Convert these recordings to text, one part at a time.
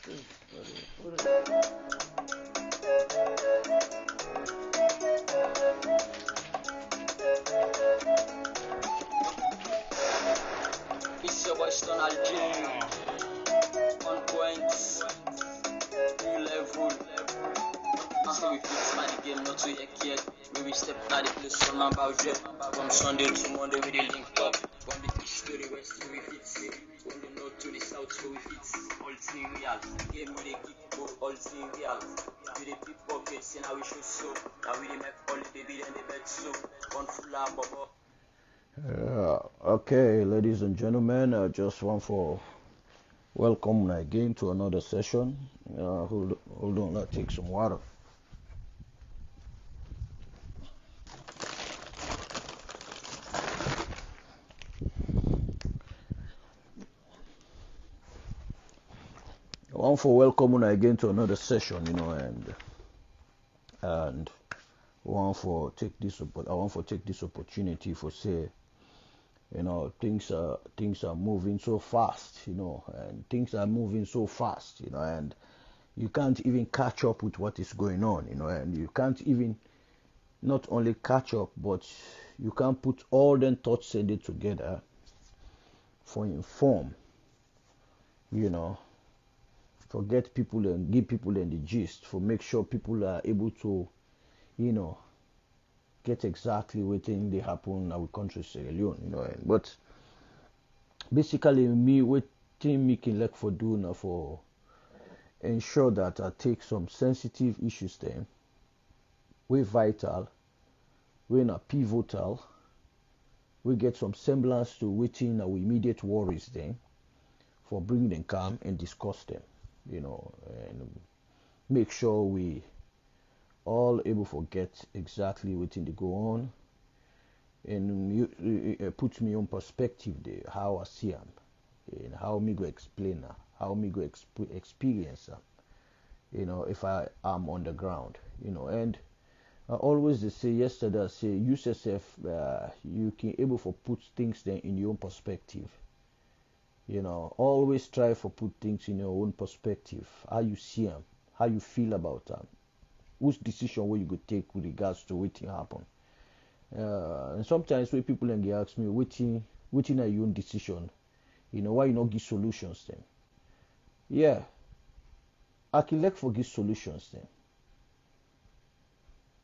It's your boy Stone Algin. On point, new level. Say we fix my game, not to yet. We step out the place on my boundary. From Sunday to Monday, we dey link up. From the east to the west, we fit see. From the north to the south, so we fit see. All thing real. Game we dey kick go, all thing real. We dey pick pockets, and now we show so. Now we dey make all the baby and the bed so. One full of bubble. Okay, ladies and gentlemen, I just want to welcome again to another session. Hold on, let's take some water. I want to welcome again to another session, and I want to take this opportunity for say, things are moving so fast, and things are moving so fast, and you can't even catch up with what is going on, and you can't even not only catch up, but you can't put all them thoughts in it together for inform, for get people and give people in the gist, for make sure people are able to, get exactly what thing they happen in our country, Sierra Leone, but basically me what thing making like for do now for ensure that I take some sensitive issues then, we vital, we not pivotal, we get some semblance to waiting our immediate worries then, for bringing them calm and discuss them, and make sure we all able to get exactly what they go on, and put me on perspective there, how I see them, and how me go explain them, how me go experience them, if I am on the ground, and I always say yesterday, I say use yourself, you can able to put things then in your own perspective, always try to put things in your own perspective, how you see them, how you feel about them, which decision will you go take with regards to what happen. And sometimes when people then ask me, what are your own decision? Why you not give solutions then? Yeah, I can like for give solutions then.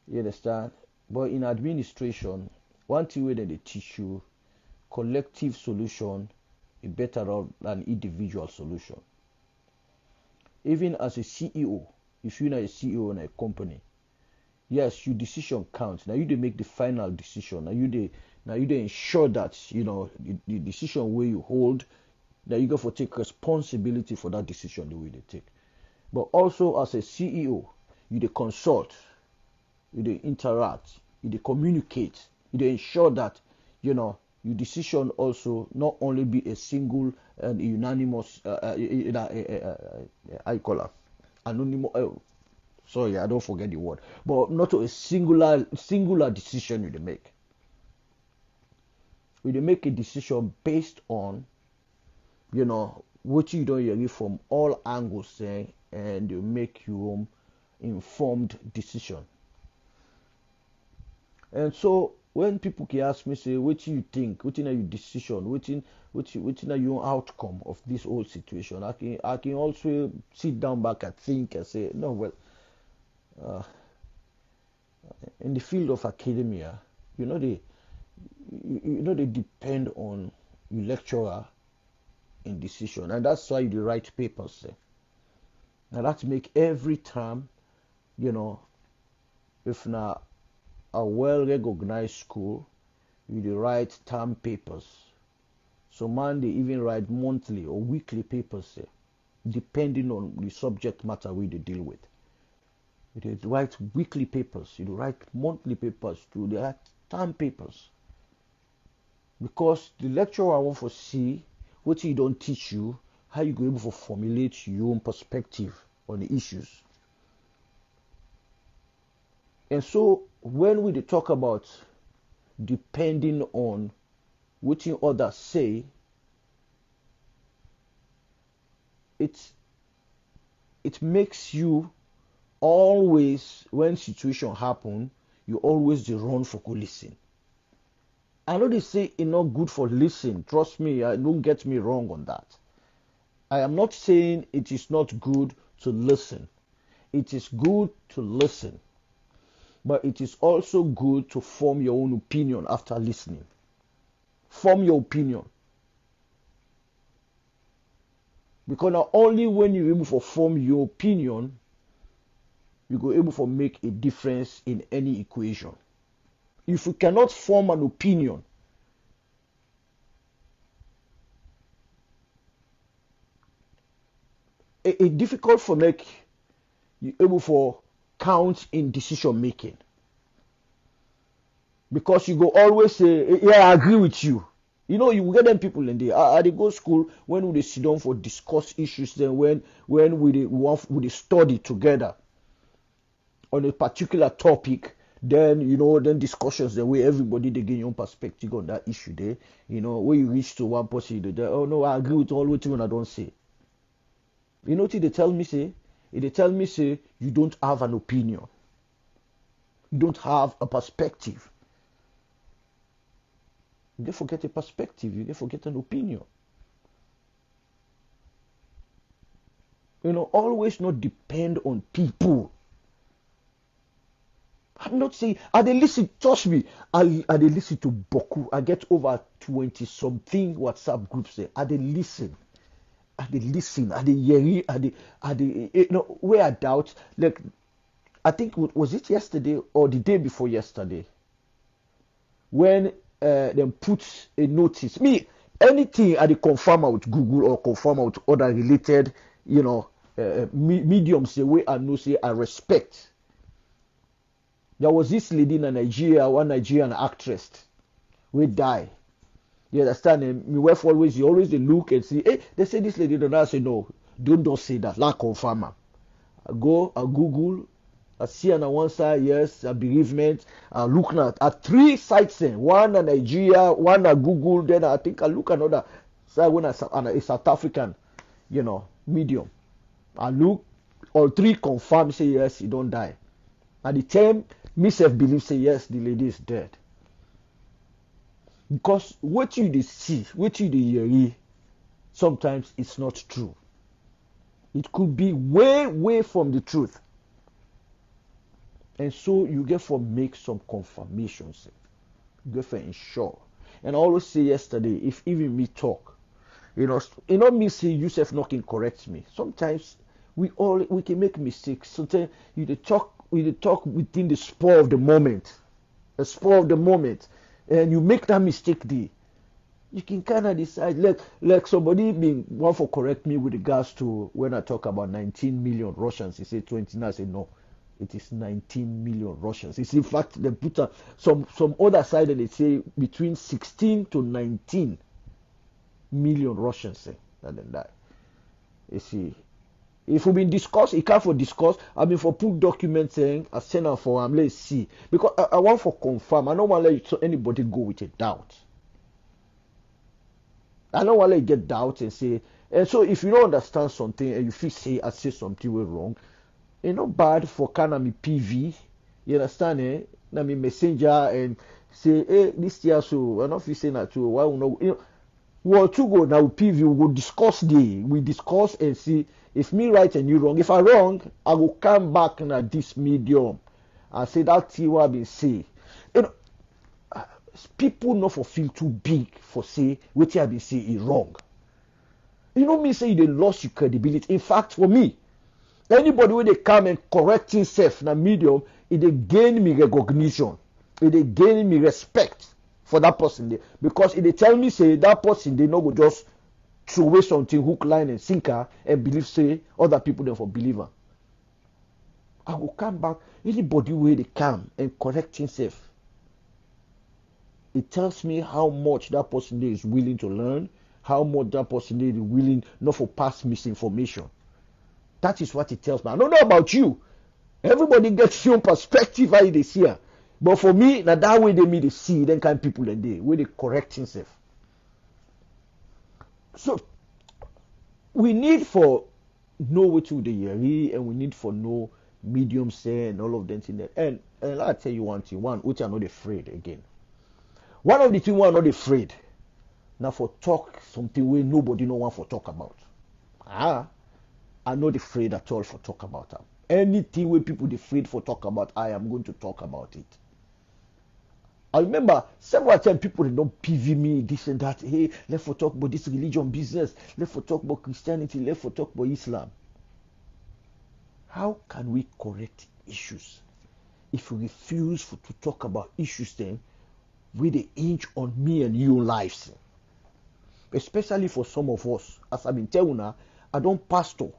You understand? But in administration, one thing where they teach you, collective solution is better than individual solution. Even as a CEO, if you're not a CEO in a company, yes, your decision counts. Now you they make the final decision. Now you they ensure that the decision where you hold, that you go for take responsibility for that decision the way they take. But also as a CEO, you they consult, you they interact, you they communicate, you they ensure that your decision also not only be a single and unanimous I call it anonymous. Sorry, I don't forget the word, but not a singular decision you make. You make a decision based on what you don't hear from all angles there, and you make your own informed decision. And so when people can ask me, say, what do you think? What are your decision? What are your outcome of this whole situation? I can also sit down back and think and say, no, well, in the field of academia, they depend on your lecturer in decision, and that's why you write papers. Now that make every time, if not a well-recognized school, you write term papers. So man, they even write monthly or weekly papers, depending on the subject matter we they deal with. You write weekly papers, you write monthly papers, they write term papers. Because the lecturer want to see what he don't teach you, how you go able to formulate your own perspective on the issues. And so when we talk about depending on what others say, it's it makes you always, when situation happen, you always dey run for go listen. I know they say it's not good for listen. Trust me, don't get me wrong on that. I am not saying it is not good to listen. It is good to listen. But it is also good to form your own opinion after listening. Form your opinion. Because not only when you're able to form your opinion, you go able to make a difference in any equation. If you cannot form an opinion, it's difficult for make you able for count in decision making. Because you go always say, yeah, I agree with you. You know, you get them people in there. I they go school when we sit down for discuss issues. Then when we study together on a particular topic, then then discussions the way everybody they get your own perspective on that issue there. When you reach to one person, they oh no, I agree with all what you I don't say. You know what they tell me say? They tell me say you don't have an opinion. You don't have a perspective. You don't forget a perspective. You don't forget an opinion. Always not depend on people. I'm not saying I they listen. Trust me, I they listen to Boku. I get over 20 something WhatsApp groups there. I they listen. I they listen. I they hear. I they where I doubt. Like I think was it yesterday or the day before yesterday when them put a notice. Me anything I they confirm with Google or confirm with other related mediums the way I know say I respect. There was this lady in Nigeria, one Nigerian actress, we die. You understand? Me wife always they look and see. Hey, they say this lady don't. I say no, don't say that. Like confirm. I Google. I see on one side, yes, a bereavement. I look at 3 sites then. One in Nigeria, one at Google. Then I think I look another side when a South African, medium. I look, all 3 confirm say yes, he don't die. At the time, myself believe say yes, the lady is dead. Because what you see, what you hear, sometimes it's not true. It could be way from the truth. And so you get for make some confirmations. You get for ensure. And I always say yesterday, if even me talk, me say yourself not can correct me. Sometimes we can make mistakes. Sometimes you talk within the spur of the moment. The spur of the moment. And you make that mistake there. You can kind of decide, like somebody being one for correct me with regards to when I talk about 19 million Russians. He said 20. I say no. It is 19 million Russians. It's in fact they put some other side and they say between 16 to 19 million Russians that then die. You see, if we've been discussed, it can't for discuss. I mean for put documents saying I send out for let's see because I want for confirm. I don't want to let anybody go with a doubt. I don't want to let you get doubt and say. And so if you don't understand something and you feel say I say something wrong. It's not bad for kind of me PV, you understand? Na me messenger and say, hey, this year so I don't feel saying that too. Why we not? Well, to go now PV we will discuss we discuss and see if me right and you wrong. If I wrong, I will come back in this medium and say that thing what I been say. People not for feel too big for say what I been say is wrong. Me say they lost your credibility. In fact, for me. Anybody when they come and correct himself in a medium, they gain me recognition. They gain me respect for that person there. Because if they tell me say that person they not go just throw away something hook, line and sinker and believe say other people there for believer. I will come back. Anybody where they come and correct himself, it tells me how much that person there is willing to learn, how much that person there is willing not for pass misinformation. That is what it tells me. I don't know about you. Everybody gets your own perspective how they see it. But for me, now that way they see then kind of people that they where they correct themselves. So we need for know what to the year, and we need for no medium say and all of them in there. And I'll tell you one thing, one which are not afraid again. One of the things we are not afraid. Now for talk something we nobody no one for talk about. I'm not afraid at all for talk about them. Anything where people afraid for talk about, I am going to talk about it. I remember several times people don't PV me this and that. Hey, let's for talk about this religion business. Let's for talk about Christianity. Let's for talk about Islam. How can we correct issues if we refuse to talk about issues then with the inch on me and you lives? Especially for some of us, as I've been telling you, I don't pastor.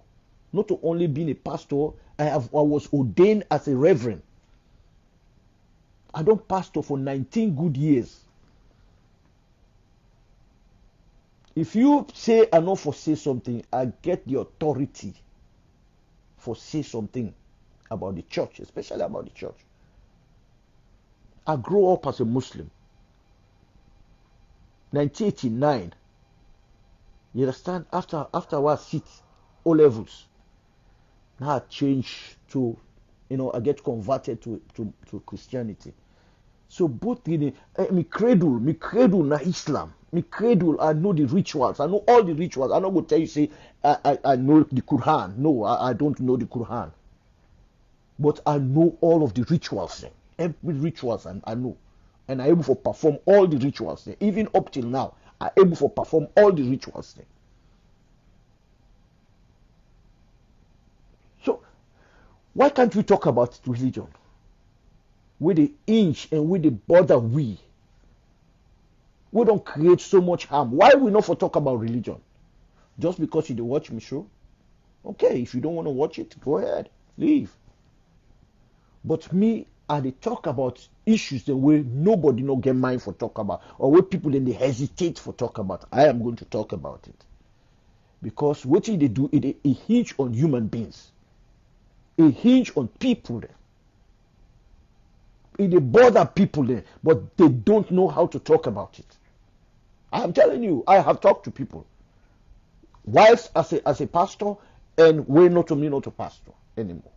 Not to only being a pastor, I was ordained as a reverend. I don't pastor for 19 good years. If you say I not for say something, I get the authority for say something about the church, especially about the church. I grew up as a Muslim. 1989. You understand? After I sit O levels. Now I change to, I get converted to Christianity. So both me cradle na Islam. Me cradle, I know the rituals. I know all the rituals. I'm not going to tell you, say, I know the Quran. No, I don't know the Quran. But I know all of the rituals. Every rituals I know. And I'm able to perform all the rituals. Even up till now, I'm able to perform all the rituals. So, why can't we talk about religion? With the inch and with the border we don't create so much harm. Why we not for talk about religion? Just because you watch me show? Okay, if you don't want to watch it, go ahead, leave. But me, I they talk about issues the way nobody no get mind for talk about, or where people then they hesitate for talk about. I am going to talk about it. Because what they do, it hinge on human beings. It hinge on people there. It bother people there, but they don't know how to talk about it. I'm telling you, I have talked to people. Whilst as a pastor, and we're not to me not a pastor anymore.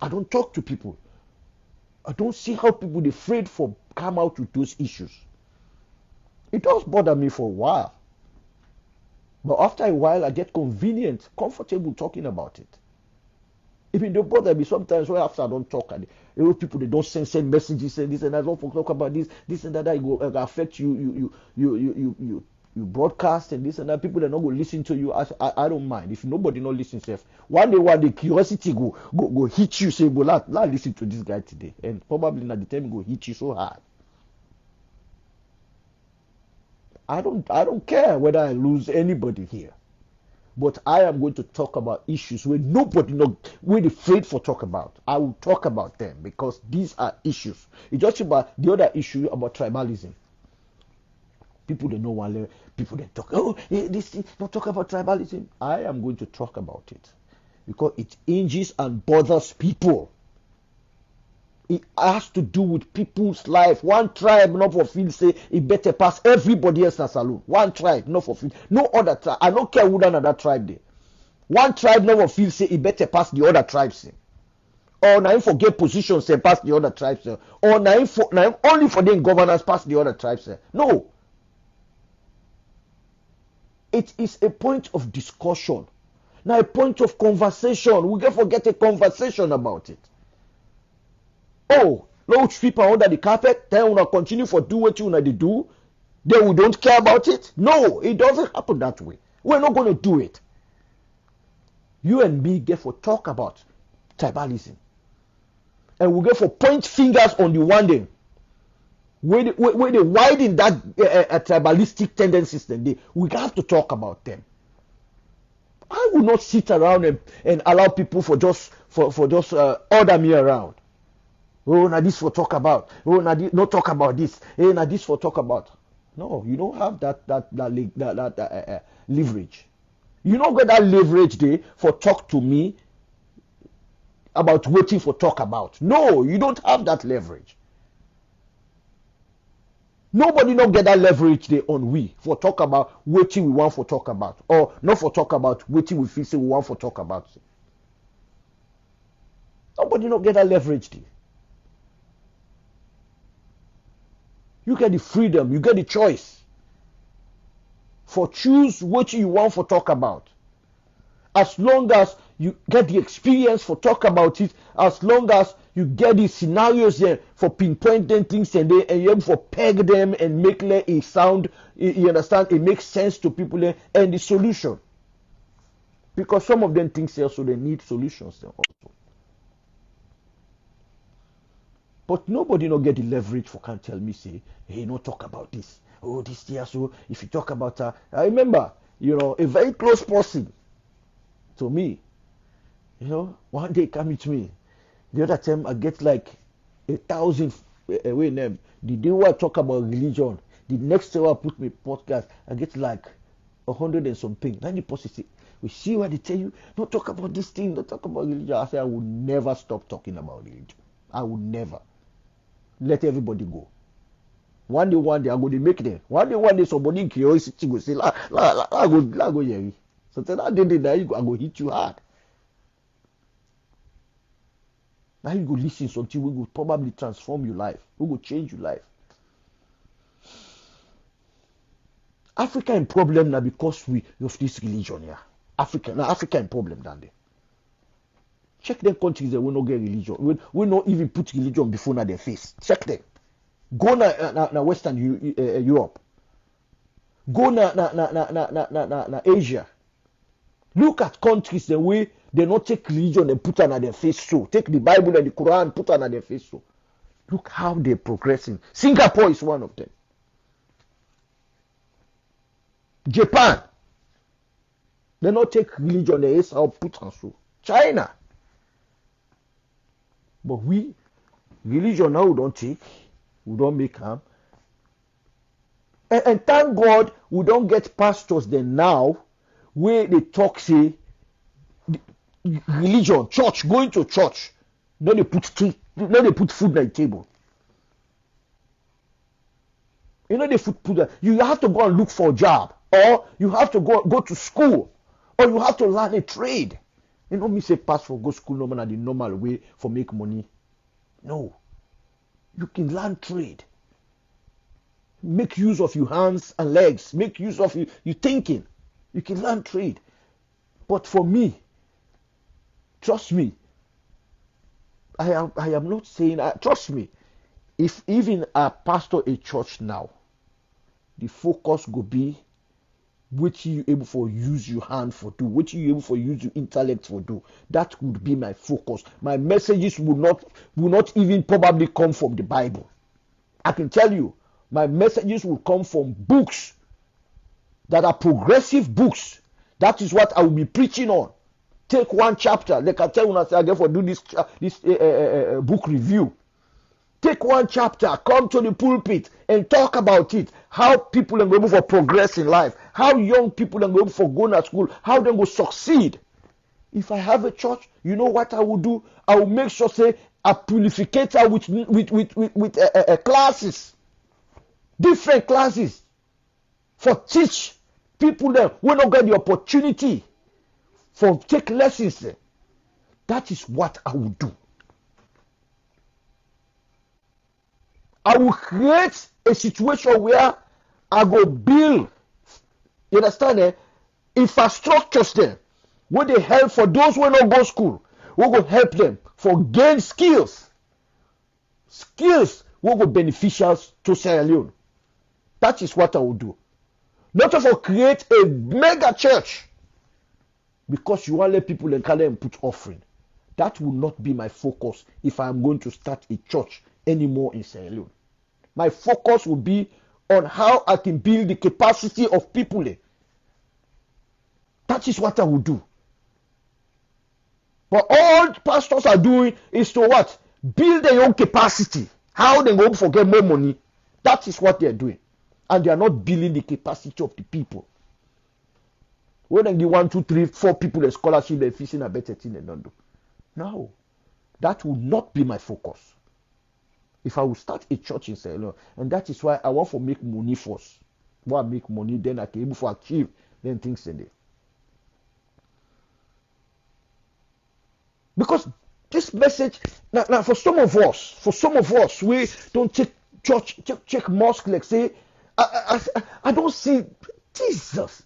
I don't talk to people. I don't see how people are afraid for come out with those issues. It does bother me for a while. But after a while, I get convenient, comfortable talking about it. Even though bother me sometimes when after I don't talk, and people they don't send messages and this and that. Don't talk about this and that. It will affect you broadcast and this and that. People that not go listen to you. I don't mind if nobody not listens. One day curiosity go hit you. Say, well, let listen to this guy today, and probably not the time go hit you so hard. I don't care whether I lose anybody here. But I am going to talk about issues where nobody we're afraid for talk about. I will talk about them because these are issues. It's just about the other issue about tribalism. People don't know one. People they talk. Oh, this thing, don't talk about tribalism. I am going to talk about it because it hinges and bothers people. It has to do with people's life. One tribe not for feel say it better pass everybody else as alone. One tribe not for feel. No other tribe. I don't care who another tribe there. One tribe not for feel say it better pass the other tribes. Or now forget positions and pass the other tribes. Or now only for them governors pass the other tribes. No. It is a point of discussion. Now a point of conversation. We can forget a conversation about it. Oh, Lord sweep under the carpet, then we'll continue for do what you want to do. Then we don't care about it. No, it doesn't happen that way. We're not going to do it. You and me get for talk about tribalism. And we get for point fingers on the one day. When they widen that tribalistic tendencies, then we have to talk about them. I will not sit around and allow people for just order me around. Oh, now this for talk about. Oh, now no talk about this. Hey, now this for talk about. No, you don't have that leverage. You don't get that leverage there for talk to me about waiting for talk about. No, you don't have that leverage. Nobody not get that leverage they on we for talk about what we want for talk about, or not for talk about what we feel say we want for talk about. Nobody not get that leverage there. You get the freedom, you get the choice for choose what you want for talk about. As long as you get the experience for talk about it, as long as you get the scenarios there for pinpointing things and you're able for peg them and make a sound, you understand, it makes sense to people there, and the solution. Because some of them think so they need solutions there also. But nobody not get the leverage for can tell me say, hey, no talk about this. Oh, this year, so if you talk about I remember, a very close person to me, one day come with me. The other time I get like 1,000 away name. The day I talk about religion, the next day I put my podcast, I get like 100 and something. Then the person say, we see what they tell you, don't talk about this thing, don't talk about religion. I say I will never stop talking about religion. I will never. Let everybody go. One day I go to make them. One day somebody in curiosity go say, la go here. So that day I go hit you hard. Now you go listen something we will probably transform your life. We will change your life. Africa in problem now because we of this religion here. Africa in problem down there. Check them countries that will not get religion. We not even put religion before their face. Check them. Go na Western Europe. Go na Asia. Look at countries the way they not take religion and put it on their face so. Take the Bible and the Quran, put it on their face so. Look how they're progressing. Singapore is one of them. Japan. They not take religion, they put on so. China. But religion now we don't take, we don't make harm. And thank God we don't get pastors then now where they talk say religion, church, going to church. Then they put food on the table. They food. You have to go and look for a job, or you have to go to school, or you have to learn a trade. Me say pass for go school normal and the normal way for make money. No. You can learn trade. Make use of your hands and legs. Make use of your thinking. You can learn trade. But for me, trust me, I am not saying, trust me, if even I pastor a church now, the focus will be which you able for use your hand for do, which you able for use your intellect for do. That would be my focus. My messages will not even probably come from the Bible. I can tell you, my messages will come from books that are progressive books. That is what I will be preaching on. Take one chapter. Like I tell you, I get for do this book review. Take one chapter, come to the pulpit and talk about it. How people are able for progress in life. How young people are able for going to school. How they will succeed. If I have a church, you know what I will do? I will make sure say a purificator with classes, different classes, for teach people there will not get the opportunity for take lessons. That is what I will do. I will create a situation where I go build, you understand, infrastructures there, where they help for those who don't go to school. We will help them for gain skills. Skills will be beneficial to Sierra Leone. That is what I will do. Not to create a mega church because you want to let people in Canada put offering. That will not be my focus if I am going to start a church anymore in Sierra Leone. My focus will be on how I can build the capacity of people. That is what I will do. But all pastors are doing is to what? Build their own capacity. How they go for get more money. That is what they are doing. And they are not building the capacity of the people. When they give 1, 2, 3, 4 people a scholarship, they're fixing a better thing than don't do. No. That will not be my focus. If I will start a church in Sierra Leone, and that is why I want to make money first. When I make money, then I can able to achieve then things in there. Because this message now for some of us, we don't take church, check mosque, like say, I don't see Jesus.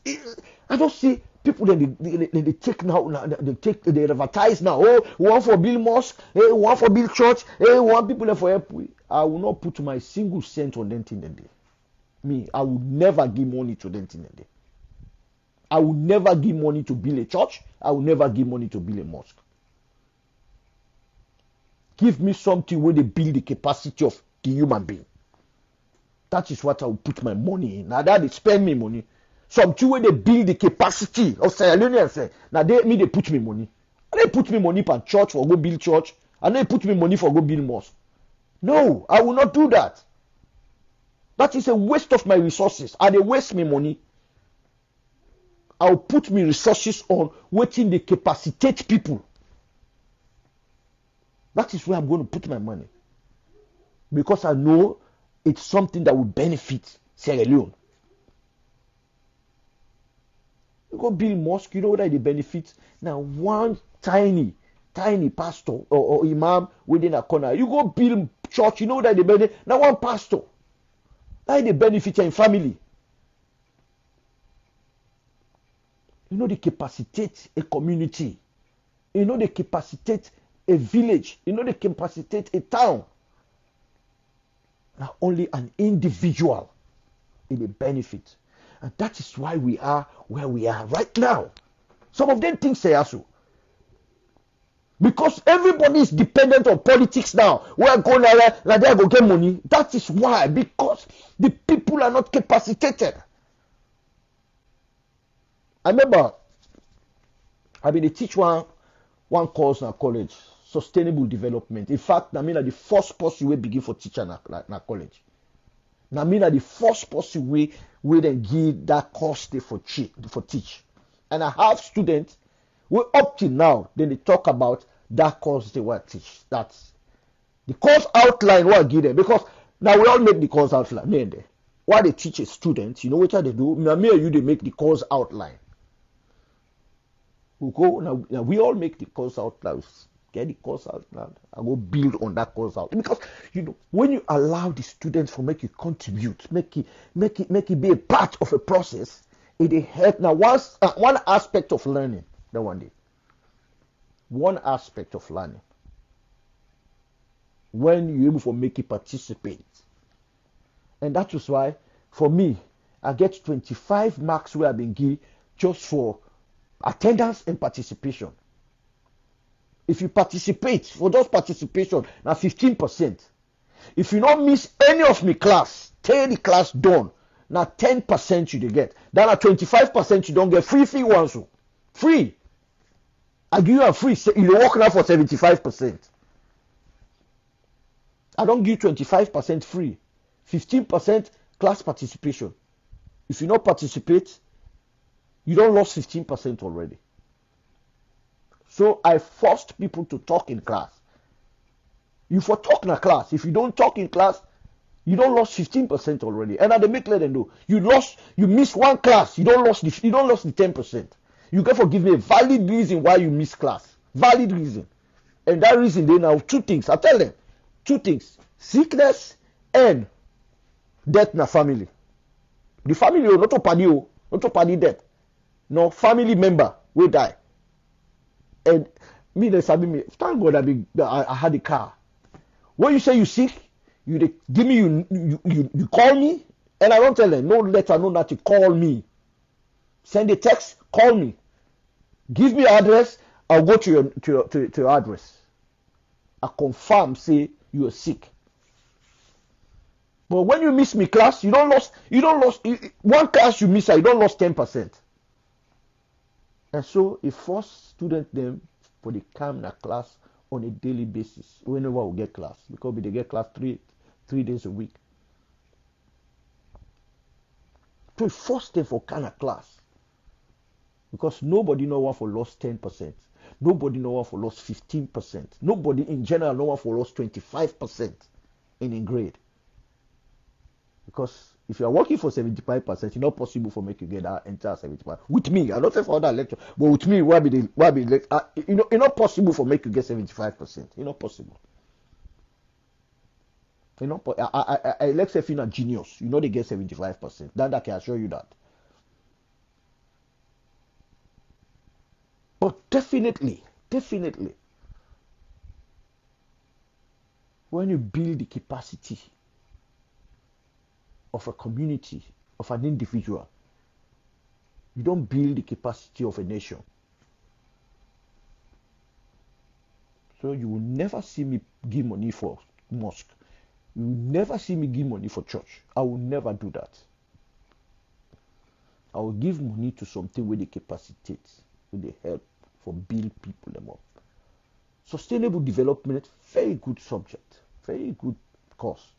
I don't see people that they take now, they advertise now. Oh, one for build mosque, hey, one for build church, hey, one people there for help. I will not put my single cent on them in the day. Me, I will never give money to them in the day. I will never give money to build a church. I will never give money to build a mosque. Give me something where they build the capacity of the human being. That is what I will put my money in. Now that they spend me money. Something where they build the capacity of Sierra Leoneans. Now they put me money. And they put me money for church for go build church. And they put me money for go build mosque. No, I will not do that. That is a waste of my resources. And they waste me money. I will put my resources on waiting they capacitate people. That is where I'm going to put my money. Because I know it's something that will benefit Sierra Leone. You go build mosque, you know what they benefit? Now one tiny pastor or imam within a corner. You go build church, you know that they benefit? Now one pastor. That they benefit in family. You know they capacitate a community. You know they capacitate a village. You know they capacitate a town. Now only an individual in the benefit. And that is why we are where we are right now. Some of them think say so. Because everybody is dependent on politics now. We are going like they go get money. That is why. Because the people are not capacitated. I remember I been teach one course in college, sustainable development. In fact, I mean the first person we begin for teacher na college. I mean the first person we then give that course day for teach. And I have students we up till now then they talk about that course they want to teach. That's the course outline what I give them, because now we all make the course outline. Me and they. While they teach a student, you know what they do? Now me and you they make the course outline. We go now we all make the course outline. Get the course outline. I go build on that course out. Because you know when you allow the students to make it contribute, make it be a part of a process, it help. Now one aspect of learning that one day. One aspect of learning. When you're able to make it participate. And that is why, for me, I get 25 marks where I've been given just for attendance and participation. If you participate, for those participation, now 15%. If you don't miss any of my class, tell the class done, now 10% you get. Then at 25% you don't get free ones. Free. I give you a free, you work now for 75%. I don't give 25% free. 15% class participation. If you don't participate, you don't lose 15% already. So I forced people to talk in class. You for talk in a class. If you don't talk in class, you don't lose 15% already. And at the make let them know. You miss one class, you don't lose the 10%. You can forgive me a valid reason why you miss class. Valid reason. And that reason they now two things. I tell them two things. Sickness and death in a family. The family not to party death. No family member will die. And me they sabi me. Thank God I had a car. When you say you sick, you give me you call me, and I don't tell them no letter, no nothing. Call me. Send a text, call me. Give me your address, I'll go to your address. I confirm, say you are sick. But when you miss me class, you don't lose one class you miss, you don't lose 10%. And so it forced students them for the come na class on a daily basis whenever we get class, because they get class three days a week. So it forced them for kind of class. Because nobody know what for lost 10%. Nobody know what for lost 15%. Nobody in general know what for lost 25%. in a grade. Because if you are working for 75%, it's not possible for me to get that entire 75. With me, I don't say for other lecture, but with me, it's not possible for me to get 75%. It's not possible. Let's say if you're a genius, they get 75%. That I can assure you that. But definitely, when you build the capacity of a community, of an individual, you don't build the capacity of a nation. So you will never see me give money for mosque. You will never see me give money for church. I will never do that. I will give money to something where they capacitate, where they help for build people them up. Sustainable development, very good subject, very good course.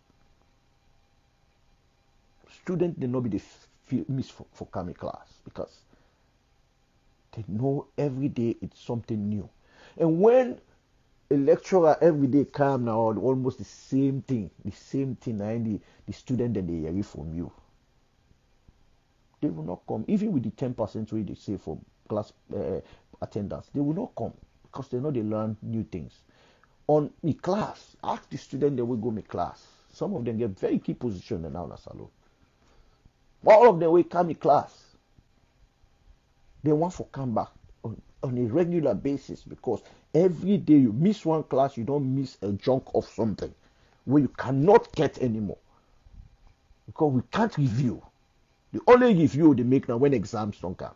Students, they not be the miss for coming class because they know every day it's something new. And when a lecturer every day come now, almost the same thing, and the student that they hear from you, they will not come. Even with the 10% way they say for class attendance, they will not come because they know they learn new things. On the class, ask the student they will go my class. Some of them get very key position now in a salon. All of them will come in class. They want to come back on a regular basis because every day you miss one class, you don't miss a chunk of something where you cannot get anymore. Because we can't review. The only review they make now when exams don't come.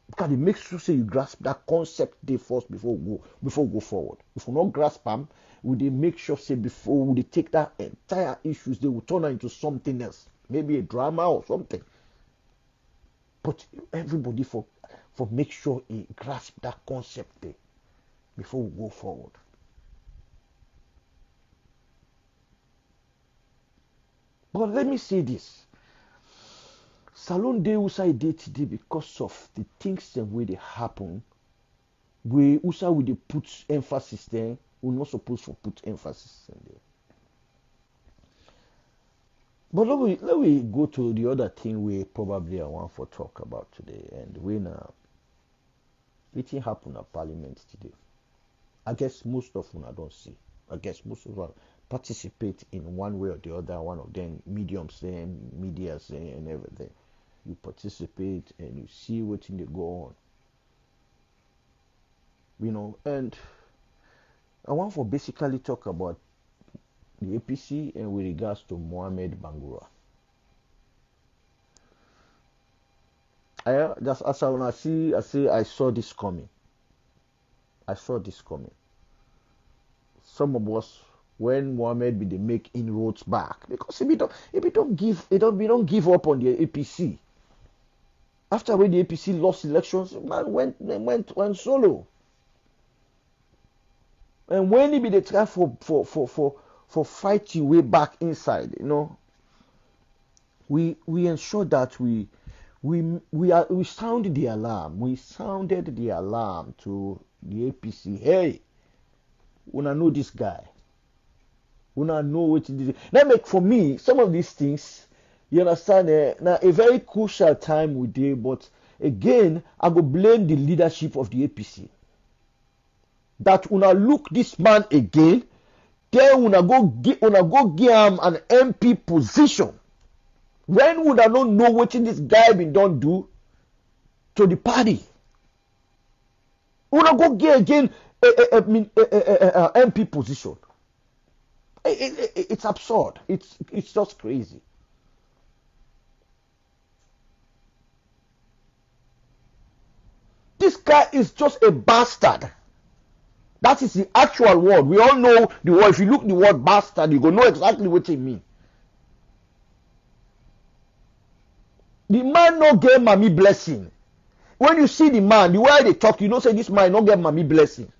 Because they make sure say you grasp that concept day first before we go forward. If we not grasp them, we they make sure say before they take that entire issues, they will turn it into something else. Maybe a drama or something. But everybody for make sure he grasp that concept there before we go forward. But let me say this. Salon day Usa day today because of the things and way they happen. We Usa will they put emphasis there. We're not supposed to put emphasis in there. But let we go to the other thing we probably I want to talk about today, and when it happened at Parliament today. I guess most of them I don't see. I guess most of them participate in one way or the other. One of them mediums saying, media saying, and everything. You participate and you see what they go on. And I want to basically talk about the APC and with regards to Mohamed Bangura. Just as I saw this coming. Some of us, when Mohamed be they make inroads back, because if we don't give up on the APC. After when the APC lost elections, man went solo. And when he be the try for fighting way back inside, we ensure that we sounded the alarm. We sounded the alarm to the APC. Hey, una know this guy. Una know what it is. That make for me some of these things. You understand? Now a very crucial time we did, but again, I go blame the leadership of the APC. That una look this man again. Then una go give him an MP position. When would I not know what this guy been done do to the party? Una go give again MP position. It's absurd. It's just crazy. This guy is just a bastard. That is the actual word. We all know the word. If you look the word bastard, you go know exactly what it means. The man no get mommy blessing. When you see the man, the way they talk, you know say this man no get mommy blessing.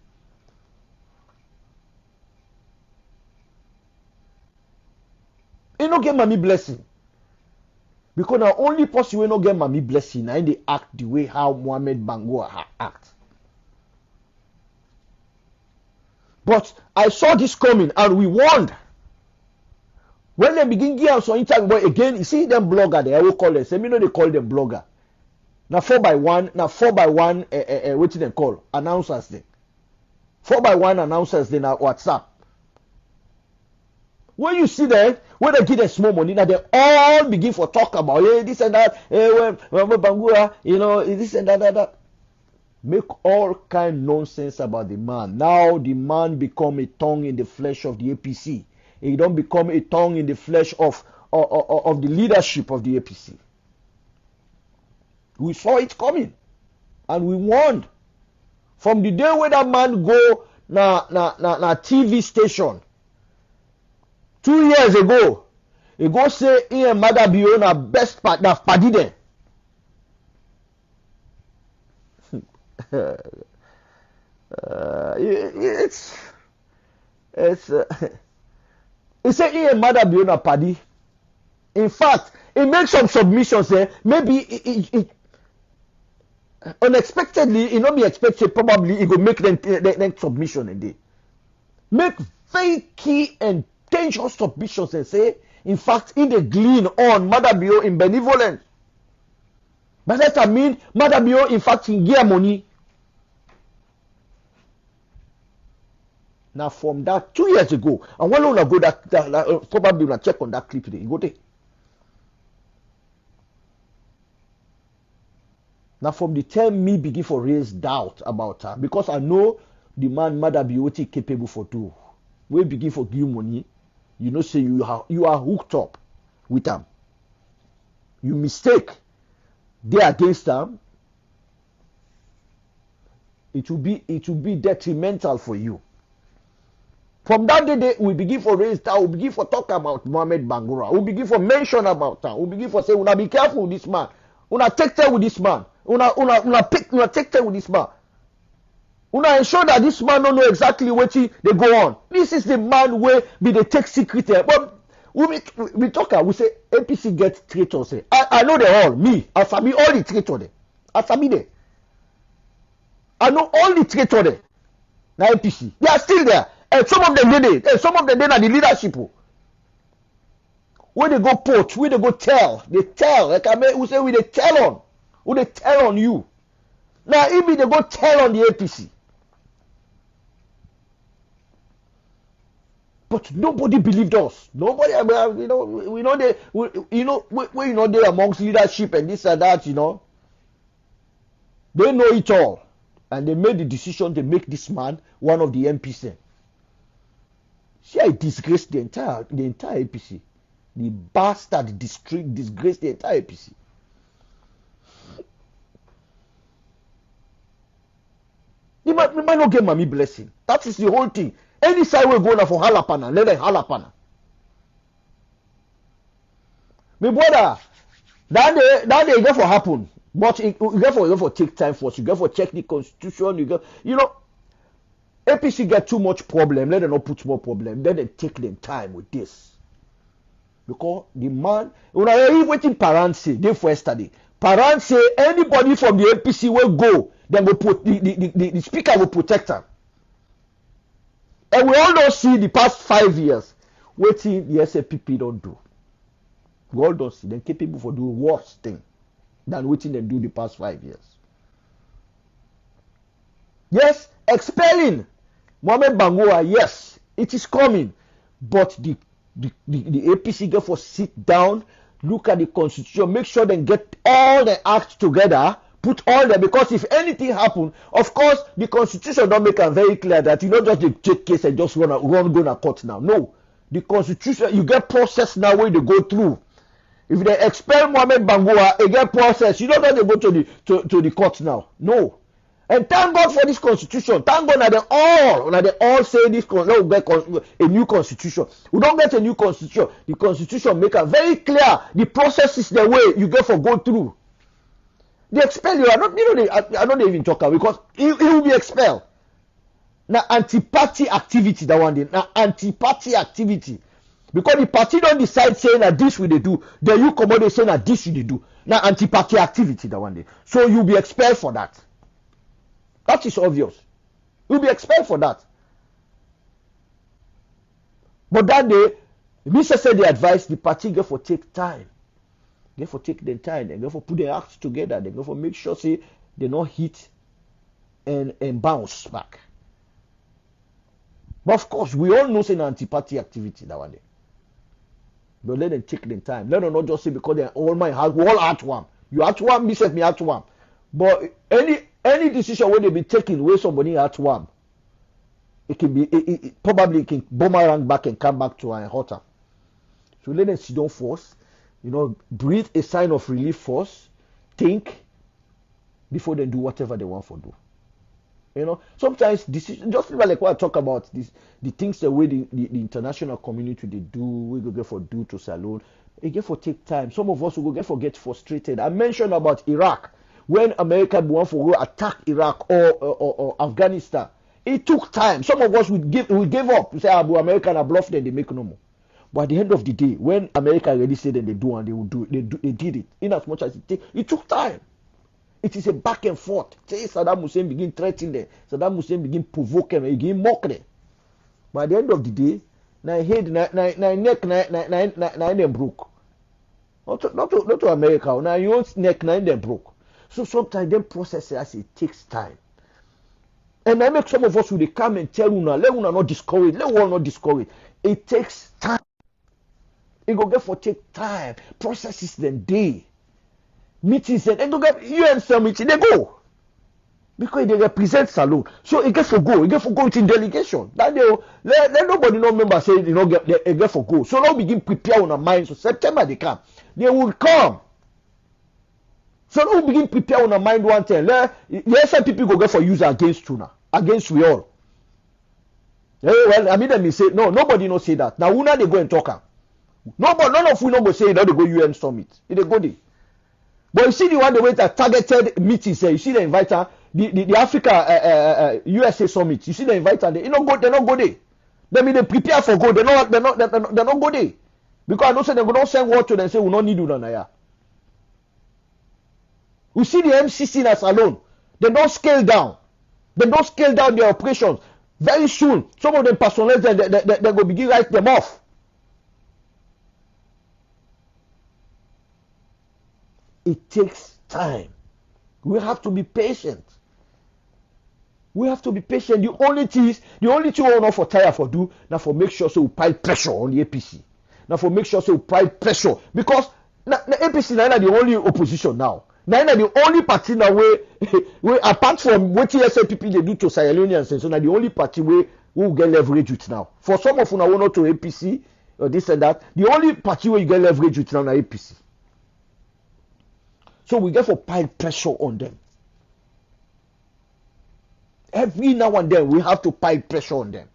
He no get mommy blessing. Because the only person who no get mommy blessing, and they act the way how Mohamed Bangura act. But I saw this coming and we warned. When they begin give us some interview, but again, you see them blogger there, I will call them. Say, me know they call them blogger. Now 4x1, what they call? Announcers then. 4x1 announcers then at WhatsApp. When you see them, when they give them small money, now they all begin for talk about this and that, Mohamed Bangura, this and that. Make all kind nonsense about the man. Now the man become a tongue in the flesh of the APC. He don't become a tongue in the flesh of the leadership of the APC. We saw it coming, and we warned from the day when that man go na TV station 2 years ago. He go say he and Mother Bio na best part na party there. He say he and Mother Bio na party. In fact, he makes some submissions there. Maybe it unexpectedly, it not be expected. Probably he go make them submission a day. Make very key and dangerous submissions and say, in fact, in the glean on Mother Bio in benevolence. But that I mean, Mother Bio in fact in gear money. Now from that 2 years ago, and when I go that probably when I check on that clip today, you go there. Now from the time me begin for raise doubt about her, because I know the man Mother Beauty capable for do. We begin for give money, say you are hooked up with them. You mistake, they against them. It will be detrimental for you. From that day, we begin for raise doubt. We begin for talk about Mohamed Bangura. We begin for mention about her. We begin for say, "Una be careful with this man. Una take care with this man. Una take care with this man. Una ensure that this man don't know exactly what they go on. This is the man where be they take secret there." But we talk, we say APC get traitors. I know they all. Me, I sabi all the traitors there. I sabi there. I know all the traitors there. Now APC, they are still there. And some of them did it. And some of them did at the leadership. Where they go poach, where they go tell. They tell. Like I mean, we say we they tell on. Who they tell on you. Now if they go tell on the APC. But nobody believed us. Nobody, we know they amongst leadership and this and that, They know it all. And they made the decision to make this man one of the MPs. See, I disgraced the entire APC. The bastard disgraced the entire APC. The man not get mommy blessing. That is the whole thing. Any side we go now for halapana, let them halapana. My brother, that day it get for happen, but you get for take time for us. You get for check the constitution. APC get too much problem. Let them not put more problem. Let them take them time with this. Because the man, when I waiting parents say, they first study. Parents say anybody from the APC will go, then will put the speaker will protect them. And we all don't see the past 5 years waiting the SAPP don't do. We all don't see them capable for doing worse thing than waiting them do the past 5 years. Yes, expelling Mohamed Bangura, yes, it is coming. But the APC get for sit down, look at the constitution, make sure they get all the acts together, put all them, because if anything happen, of course, the constitution don't make it very clear that you not just the take case and just go to court now. No. The constitution, you get process now where they go through. If they expel Mohamed Bangura, they get process. You don't have to go to the court now. No. And thank God for this constitution. Thank God that they all say this no get a new constitution. We don't get a new constitution. The constitution make it very clear. The process is the way you get for go through. They expel you. I don't even talk about because he will be expelled. Now anti-party activity that one day. Now anti-party activity. Because the party don't decide saying that this will they do. Then you come out saying that this will they do. Now anti-party activity that one day. So you'll be expelled for that. That is obvious. You'll be expelled for that. But that day, Mr. said the advice the party get for take time. Get for take the time. They get for put their acts together. They get for make sure say they not hit and bounce back. But of course, we all know say an anti-party activity that one day. But let them take the time. Let them not just say because they all my heart, we all at one. You at one, me set me at one. But any decision where they be taking where somebody at one, it can be it probably can boomerang back and come back to an hotter. So let them sit down first, breathe a sign of relief first, think before they do whatever they want to do. Sometimes decision, just like what I talk about, the things the way the international community they do, we go get for do to salon, it get for take time. Some of us will go get frustrated. I mentioned about Iraq when America want to go attack Iraq or Afghanistan. It took time. Some of us would give up. We say, America na bluff, then they make no more. But at the end of the day, when America already said that they do and they will do, they did it. In as much as it took time. It is a back and forth. Say Saddam Hussein begin threatening them. Saddam Hussein begin provoking them. Begin mock them. But at the end of the day, na head, na neck, na them broke. Not to America. Now your own neck, na them broke. So sometimes them processes it takes time. And I make some of us who they come and tell una, let una not discourage, let one not discourage. It takes time. It go get for take time. Processes them day. Meetings and go get UN summit, they go. Because they represent Salon. So it get for go. It get for go in delegation. That they let nobody no member say get for go. So now begin prepare on our minds. So September they come. They will come. So now begin prepare on our mind one thing. Yes, some people go get for use against you now. Against we all. Well, I mean them say no, nobody no say that. Now una they go and talk. Nobody, none of we no go say that they go UN summit. They go there. But you see the one the way that targeted meetings, you see the inviter, the Africa USA summit, you see the inviter, they not go there. They mean they prepare for go, they not go there. Because I don't say they go not send word to them say we not need you now. We see the MCC as alone. They don't scale down. They don't scale down their operations. Very soon, some of them personnel they go begin write them off. It takes time. We have to be patient. We have to be patient. The only thing we want for tire for do now for make sure so we pile pressure on the APC. Now for make sure so we pile pressure because the APC now the only opposition now. Now the only party now where apart from what TSAPP they do to Sierra Leoneans, so now the only party where we will get leverage with now. For some of you now want to APC or this and that, the only party where you get leverage with now is APC. So we get for pile pressure on them. Every now and then we have to pile pressure on them.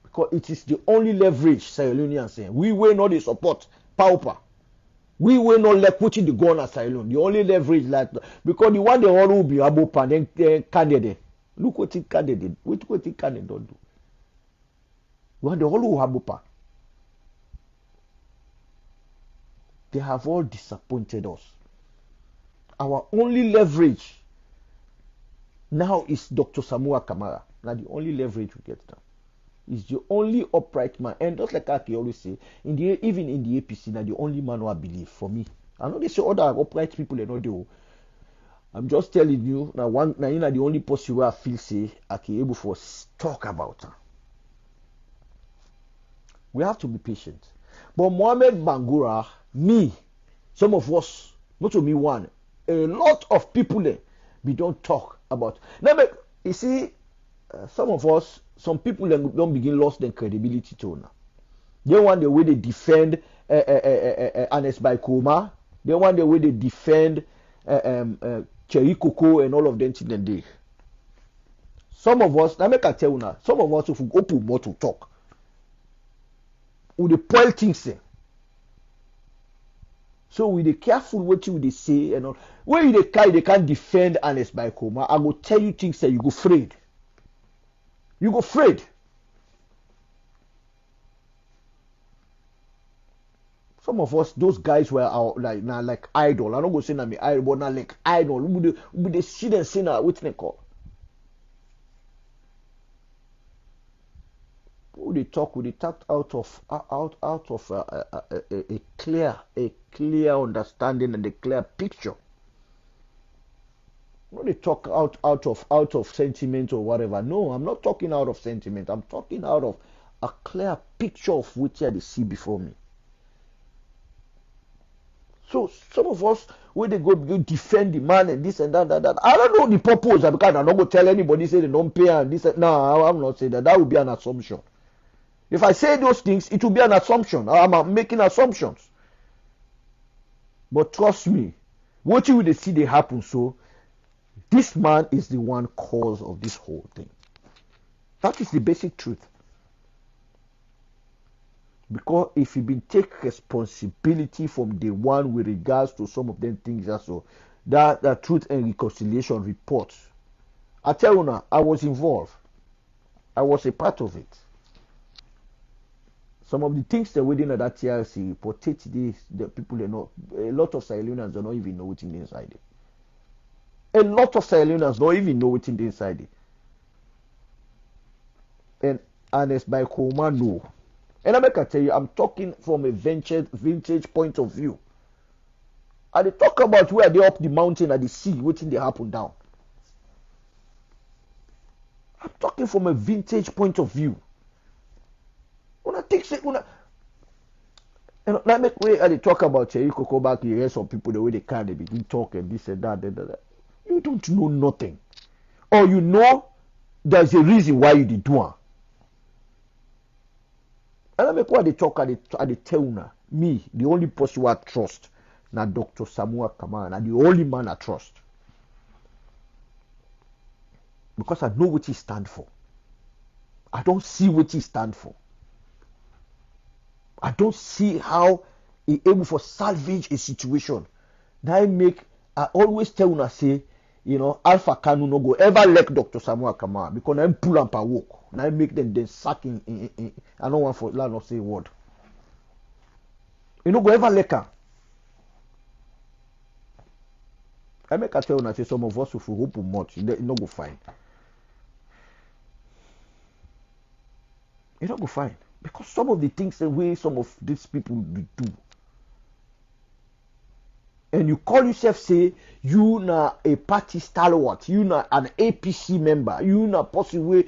Because it is the only leverage Sierra Leoneans saying. We will not support Pauper. We will not let putting the gun at Sierra Leone. The only leverage like because the one they all will be able to then candidate. Look what it candidate. What it candidate don't do. The one they all will have they have all disappointed us. Our only leverage now is Dr. Samuel Kamara. Now the only leverage we get now is the only upright man. And just like I always say, even in the APC, now the only man who I believe for me. I know they say other upright people they not do. I'm just telling you now. You know the only person where I feel say I can able for talk about her. We have to be patient. But Mohamed Bangura, me, some of us, not to me one. A lot of people there we don't talk about. Now, you see, some of us, some people don't begin lost their credibility to now. They want the way they defend Ernest Baikoma. They want the way they defend Cherry Coco and all of them till the day. Some of us, now make I tell you now, some of us if we open more to talk, we spoil things there. So we be careful what you they say and all. When you they can't defend Ernest Baikoma, I will tell you things that you go afraid. You go afraid. Some of us, those guys were our like idol. I'm not gonna say na me idol, but not like idol. We they see them say na what they call. who they talk out of a clear understanding and a clear picture. No, they talk out of sentiment or whatever. No, I'm not talking out of sentiment. I'm talking out of a clear picture of which I see before me. So some of us, when they go defend the man and this and that, I don't know the purpose, because I'm not going to tell anybody say they don't pay and this. No, I'm not saying that. That would be an assumption. If I say those things, it will be an assumption. I'm making assumptions. But trust me, what you will see they happen. So this man is the one cause of this whole thing. That is the basic truth. Because if you been take responsibility from the one with regards to some of them things also, that Truth and Reconciliation report, I tell you now, I was involved. I was a part of it. Some of the things that within that TRC report, the people they know, a lot of Sierra Leoneans don't even know what's inside it. A lot of Sierra Leoneans don't even know what's inside it. And as by Koma no. And I can tell you, I'm talking from a vintage point of view. And they talk about where they up the mountain and the sea, waiting they happen down. I'm talking from a vintage point of view. When I take it, and I make way and they talk about you could go back, you hear some people the way they can, they begin talk and this and that. You don't know nothing. Or you know there's a reason why you did do it. And I make what they talk at the tell now. Me, the only person I trust, now Dr. Samuel Kamara, and the only man I trust. Because I know what he stand for. I don't see what he stand for. I don't see how he able for salvage a situation. Now I always tell una say, Alpha Kanu no go ever let Dr. Samuel Kamara because I pull up a walk. Now I make them then sack in I don't want for not say a word. You know go ever let her. I make a tell una say some of us if we hope much, you not go find. You not go find. Because some of the things the way some of these people do. And you call yourself say you na a party stalwart, you na an APC member, you na person where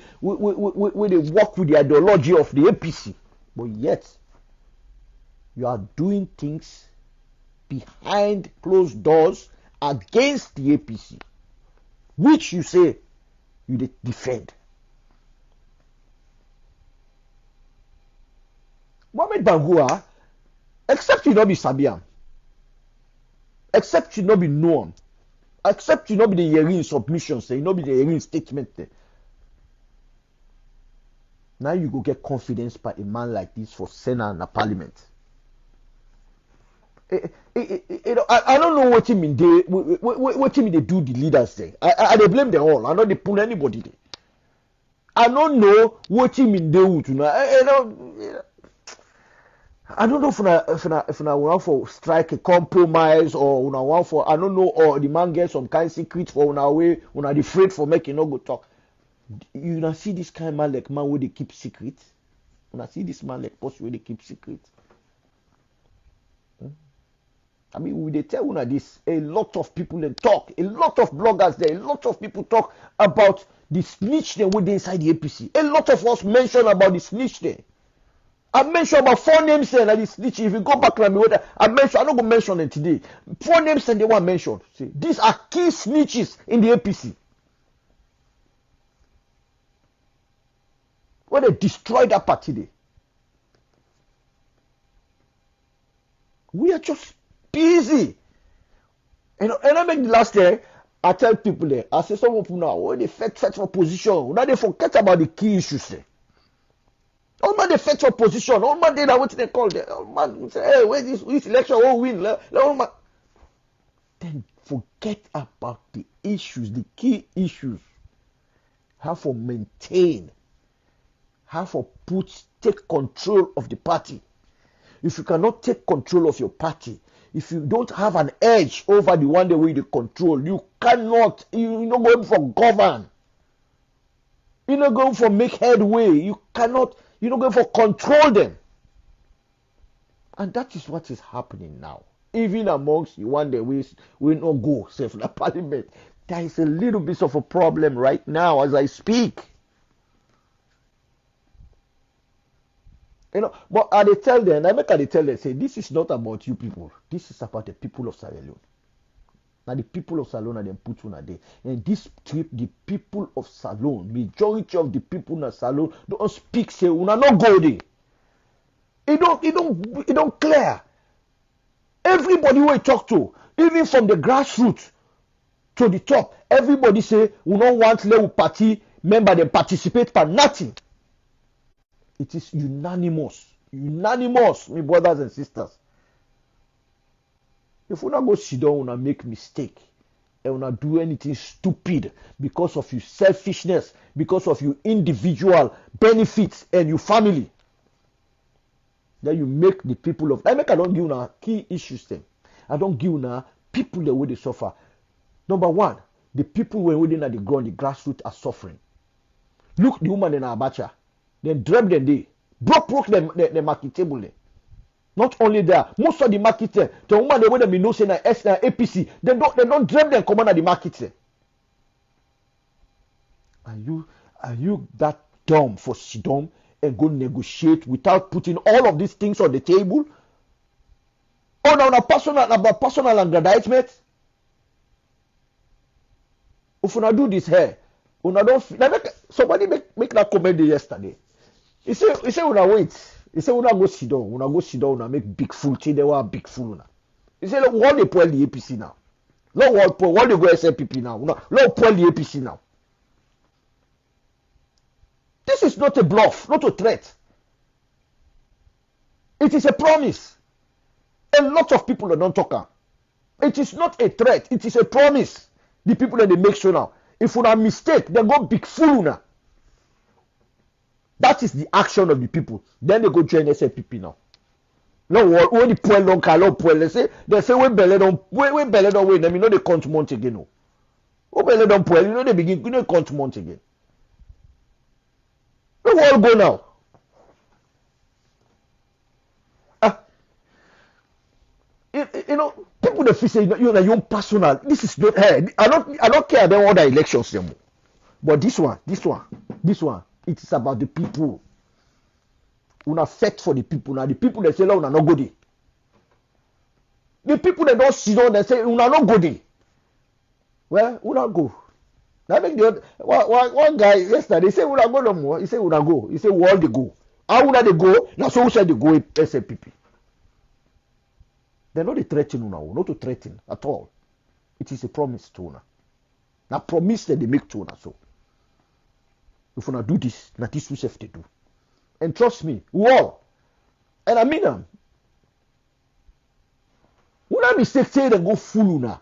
they work with the ideology of the APC, but yet you are doing things behind closed doors against the APC, which you say you defend. Mohamed Bangura, except you not be Sabian. Except you not be known, except you not be the hearing submission, say you not be the hearing statement there. Now you go get confidence by a man like this for Senate and Parliament. I don't know what him in they what him they do the leaders there. I they blame them all. I know they pull anybody there. I don't know what him in they tonight. I don't know if I want for strike a compromise or una want for I don't know or the man get some kind of secret for una way una afraid for making no go talk. You not see this kind of man like man where they keep secret. Una see this man like post where they keep secret. I mean, we they tell una this. A lot of people they talk. A lot of bloggers there. A lot of people talk about the snitch there with inside the APC. A lot of us mention about the snitch there. I mentioned about 4 names and the snitch. If you go back to me, I'm not going to mention them today. 4 names and they want mentioned. See, these are key snitches in the APC. When they destroyed that party there. We are just busy. And I make the last day, I tell people there, I say some of them now, when they fight for position, now they forget about the key issues there. All man they fight for position. All man they know what they call them. All man say, hey, where this election will win? All man. Then forget about the issues, the key issues. How to maintain, how to take control of the party. If you cannot take control of your party, if you don't have an edge over the one the way you control, you cannot. You're not going for govern. You're not going for make headway. You cannot. You're not going to control them. And that is what is happening now. Even amongst you, one day we not go safe the parliament. There is a little bit of a problem right now as I speak. But I tell them, say, this is not about you people. This is about the people of Sierra Leone. Now the people of Sierra Leone are then put on a day. And this trip, the people of Sierra Leone, majority of the people in Sierra Leone don't speak, say, una not go there. It don't clear. Everybody we talk to, even from the grassroots to the top, everybody say, we don't want little party member to participate for nothing. It is unanimous, my brothers and sisters. If we not go sit down and make mistake, and we not do anything stupid because of your selfishness, because of your individual benefits and your family, then you make the people of I don't give you key issues them. I don't give you people the way they suffer. Number one, the people when within at the ground, the grassroots are suffering. Look the woman in Abacha. Then drop them there. Broke the market table there. Not only there, most of the market there, the woman the way they know say na APC, they don't drop them come on at the market there. Are you that dumb for sit down and go negotiate without putting all of these things on the table? Oh, now about personal aggrandizement. If you do this here, somebody make that comment yesterday. He say una wait. He say una go sit down. Una go sit down. Una make big fool. They were big fool now. He say look, what they pull the APC now. Look what they go SLPP now. Look pull the APC now. This is not a bluff, not a threat. It is a promise. A lot of people don't talk. It is not a threat. It is a promise. The people that they make sure now. If you are mistake, they go big fool now. That is the action of the people. Then they go join SLPP now. No, when the poor long car, they say we belly don't wait. Them, you know they count month again. No, oh belly don't poor. You know they begin. You know they count month again. We all go now. You know, people that feel say you're your own personal. This is not. Hey, I don't care about other elections anymore. But this one, it is about the people. Una fight for the people. Now the people that say no, una not go there. The people that don't sit down, they say una not go there. Well, una go. Now make the one guy yesterday say una go no more. He say una go. He say where they go. How una they go? Now so who said they go SLPP? They're not threatening una, not to threaten at all. It is a promise to una. Now promise that they make to una so. If una do this, now this we have to do. And trust me, we all. And I mean them. Una mistake say they go fool una.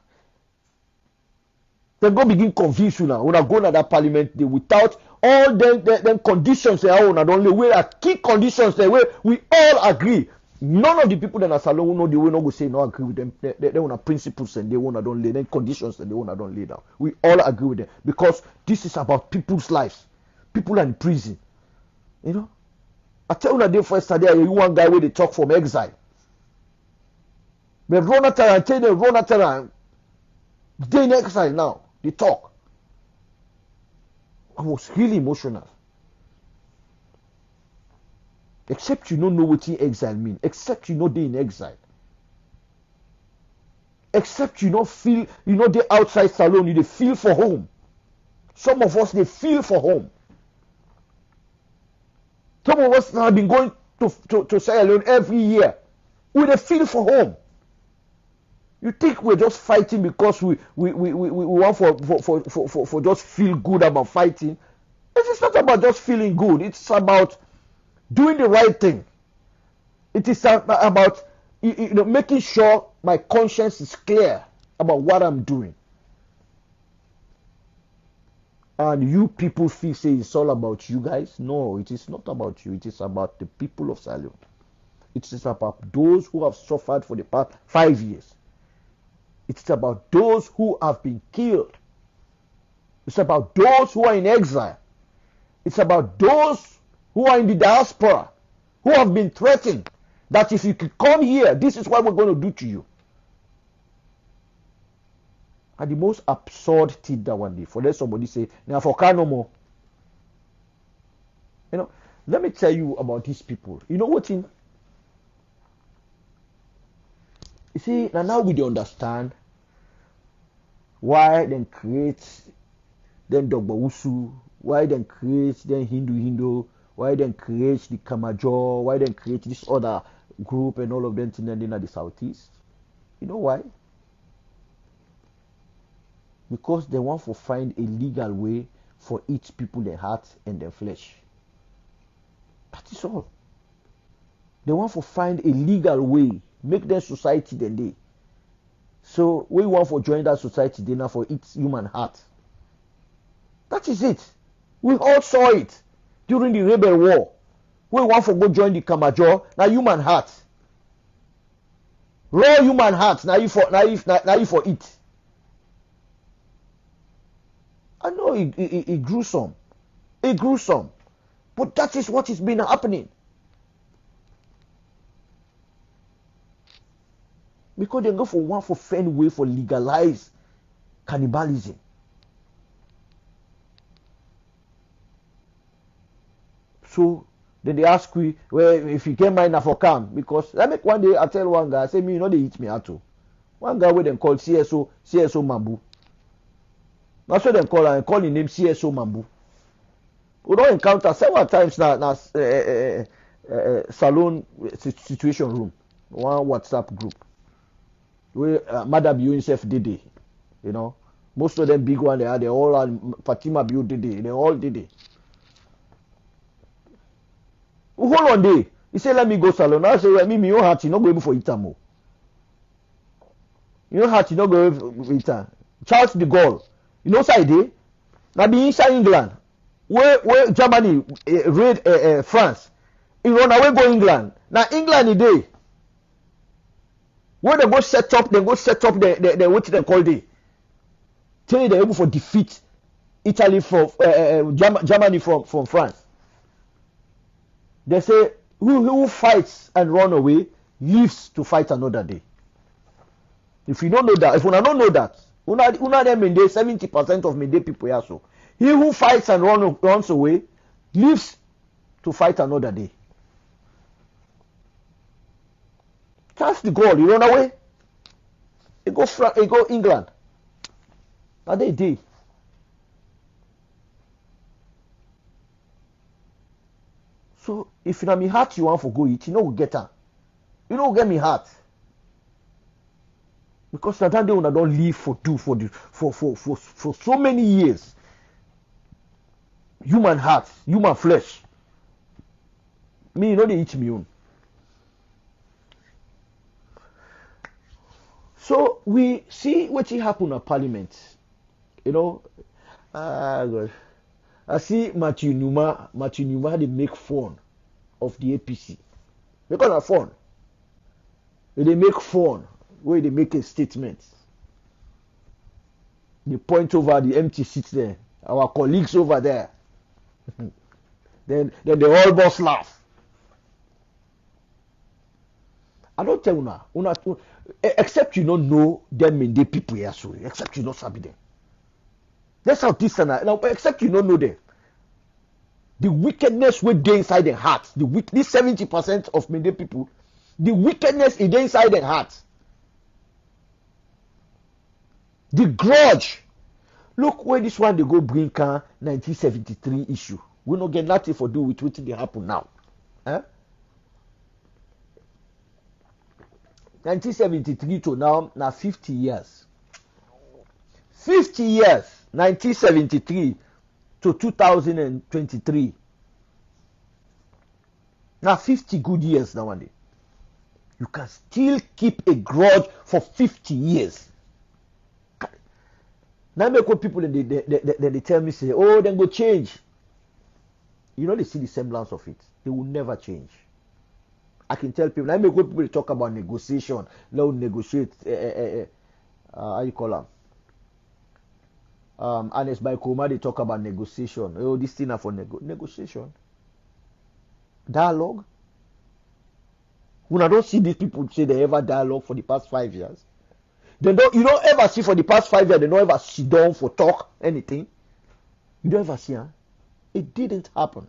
They go begin convince una. Una go to that parliament day without all them conditions they are don't lay. We are key conditions they way we all agree. None of the people that are salon know they will not go say no agree with them. They want principles and they want to don't lay. Then conditions that they want to don't lay down. We all agree with them because this is about people's lives. People are in prison. You know. I tell you that first day you one guy where they talk from exile. But Ronatara, I tell you Ronatara, they in exile now. They talk. I was really emotional. Except you don't know what exile means. Except you know they in exile. Except you don't feel, you know they outside salon, you they feel for home. Some of us they feel for home. Some of us have been going to Sierra Leone every year. We they feel for home. You think we're just fighting because we want for just feel good about fighting? It is not about just feeling good. It's about doing the right thing. It is about making sure my conscience is clear about what I'm doing. And you people feel say it's all about you guys. No, it is not about you. It is about the people of Sierra Leone. It is about those who have suffered for the past 5 years. It's about those who have been killed. It's about those who are in exile. It's about those who are in the diaspora, who have been threatened that if you could come here, this is what we're going to do to you. And the most absurd thing that one day, for let somebody say, now for car no more. You know, let me tell you about these people. You know what in? You see, now we understand why they create then Dogbawusu, why they create then Hindu, why they create the Kamajo, why they create this other group and all of them in the southeast. You know why? Because they want to find a legal way for each people their heart and their flesh. That is all. They want to find a legal way, make their society then they. So we want to join that society then for its human heart. That is it. We all saw it during the rebel war. We want to go join the Kamajo, now human heart. Raw human heart, now you for it. I know it gruesome. It gruesome. But that is what has been happening. Because they go for one for find way for legalize cannibalism. So then they ask me, well, if you can't mind for come, because I make one day I tell one guy, I say me, you know they eat me out too. One guy with them called CSO Mambu. That's what they call her. I call his name CSO Mambu. We don't encounter several times now salon situation room, one WhatsApp group. Where Madam you himself did it. You know. Most of them big one they all are Fatima Biu did it. They all did it. Hold on day. He said, let me go salon. I say, well, me your heart, you not go able for Itamo. Your heart, you not go able for Itamo. Charles de Gaulle. You know side day? Now be inside England. Where Germany raid France. He run away go England. Now England the day. Where they go set up the what they call day. Tell you they're able for defeat Italy from Germany from France. They say who fights and run away lives to fight another day. If you don't know that, if you don't know that, una them in 70% of Mende people here so. He who fights and runs away lives to fight another day. Charles de Gaulle, he run away. He go England. Now they did. So if you me heart you want for go eat, you know get her. You know get me heart. Because that day una don't live for so many years. Human heart, human flesh. Me, you know they eat me own. So we see what happened at Parliament. You know, God. I see Matthew Numa they make fun of the APC. Because of fun. They make fun where they make a statement. They point over the empty seats there. Our colleagues over there. then they all both laugh. I don't tell una except you don't know them in the people here, so except you don't sabi them. That's how this and now, except you don't know them. The wickedness will be inside their hearts. This 70% of Mende people, the wickedness is inside their hearts. The grudge. Look where this one they go bring 1973 issue. We don't get nothing for do with what they happen now. 1973 to now 50 years. 50 years. 1973 to 2023. Now 50 good years now one day. You can still keep a grudge for 50 years. Now make what people they tell me say, oh, then go change. You know they see the semblance of it. They will never change. I can tell people. Now make what people talk about negotiation. Now negotiate. How you call them? Ernest Baikoma, they talk about negotiation. Oh, this thing are for negotiation. Dialogue? When I don't see these people say they ever dialogue for the past 5 years. You don't ever see for the past 5 years, they don't ever sit down for talk, anything. You don't ever see, huh? It didn't happen.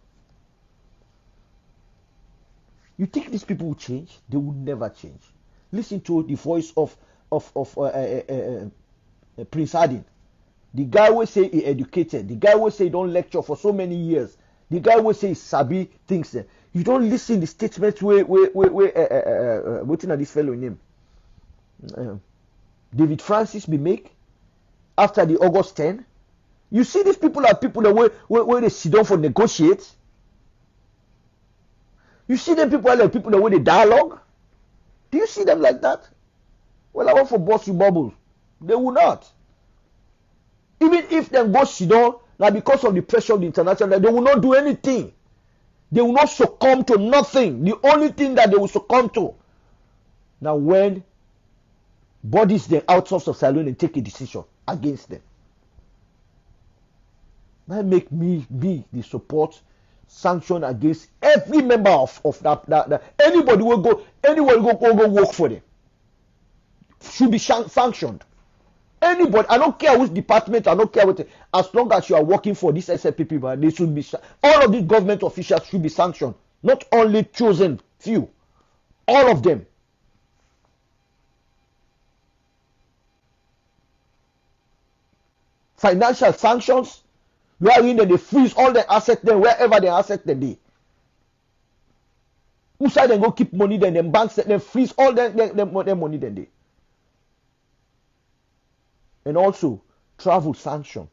You think these people will change? They will never change. Listen to the voice of Prince Harding. The guy will say he educated. The guy will say he don't lecture for so many years. The guy will say he sabi things. You don't listen the statements where waiting at this fellow name. David Francis be make after the August 10. You see these people are people that where they sit down for negotiate. You see them people are like people that where they dialogue. Do you see them like that? Well, I want for boss you bubble. They will not. Even if they go sit down, now because of the pressure of the international, they will not do anything. They will not succumb to nothing. The only thing that they will succumb to. Now when bodies then outsource of salon and take a decision against them. That make me be the support sanction against every member of that anybody will go work for them. Should be sanctioned. Anybody, I don't care which department, I don't care what, as long as you are working for this SLPP, but they should be, all of these government officials should be sanctioned. Not only chosen few, all of them. Financial sanctions, wherein they freeze all the assets then wherever the assets they be. Who side they go keep money then them banks then freeze all their money then they. And also travel sanction.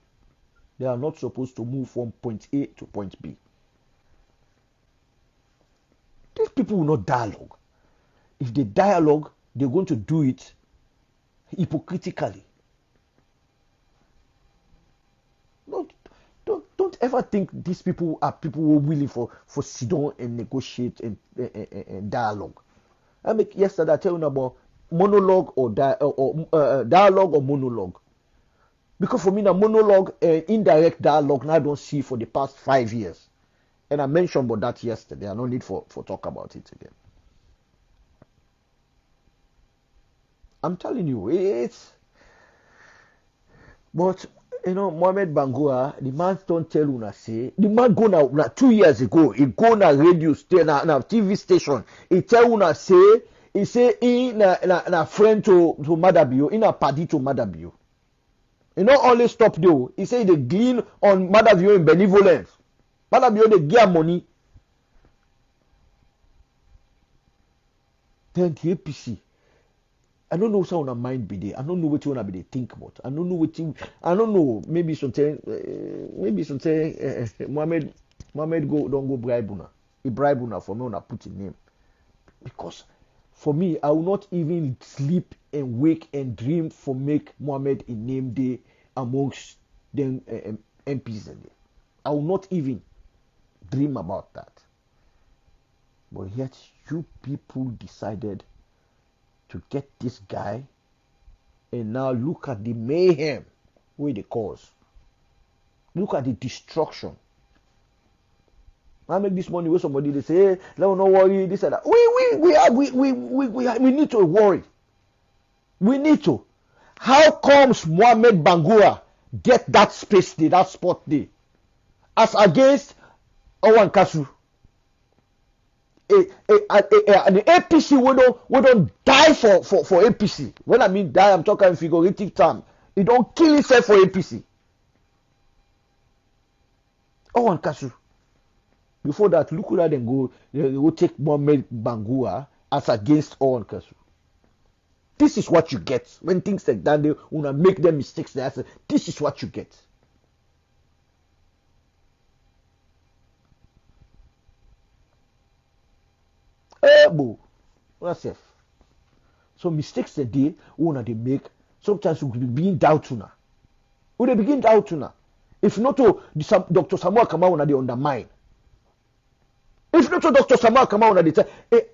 They are not supposed to move from point A to point B. These people will not dialogue. If they dialogue, they're going to do it hypocritically. Don't ever think these people are people who are willing for sit down and negotiate and dialogue. Yesterday I tell you about monologue or dialogue or monologue. Because for me, the monologue and indirect dialogue, now I don't see for the past 5 years. And I mentioned about that yesterday. I don't need for talk about it again. I'm telling you, it's. But you know, Mohamed Bangura, the man don't tell una say, the man go now 2 years ago, he go na radio station, na TV station, he tell una say, he say he na friend to Madabio, he na party to Madabio. He not only stop though, he say they glean on Madabio in benevolence. Madabio they give money. Then the APC. I don't know what's on our mind be there. I don't know what you wanna be they think about. I don't know what you. I don't know. Maybe something. Mohamed don't go bribe una. He bribe una for me when I put his name. Because for me, I will not even sleep and wake and dream for make Mohamed a name day amongst them MPs. I will not even dream about that. But yet, you people decided to get this guy, and now look at the mayhem where they cause. Look at the destruction. I make this money with somebody, they say, hey, no worry, this and that. We need to worry. We need to. How comes Mohamed Bangura get that space there, that spot there, as against Owan Kasu? The APC we don't die for APC. When I mean die, I'm talking in figurative term. It don't kill itself for APC. Owan Kasu. Before that, look at them go. They will take Mohamed Bangura as against Owan Kasu. This is what you get when things like that. They wanna make them mistakes. They say, this is what you get. So mistakes that they make, sometimes we begin doubt now. We begin doubt now. If not to Dr. Samuel Kamau they undermine. If not to Dr. Samuel Kamau they say, hey,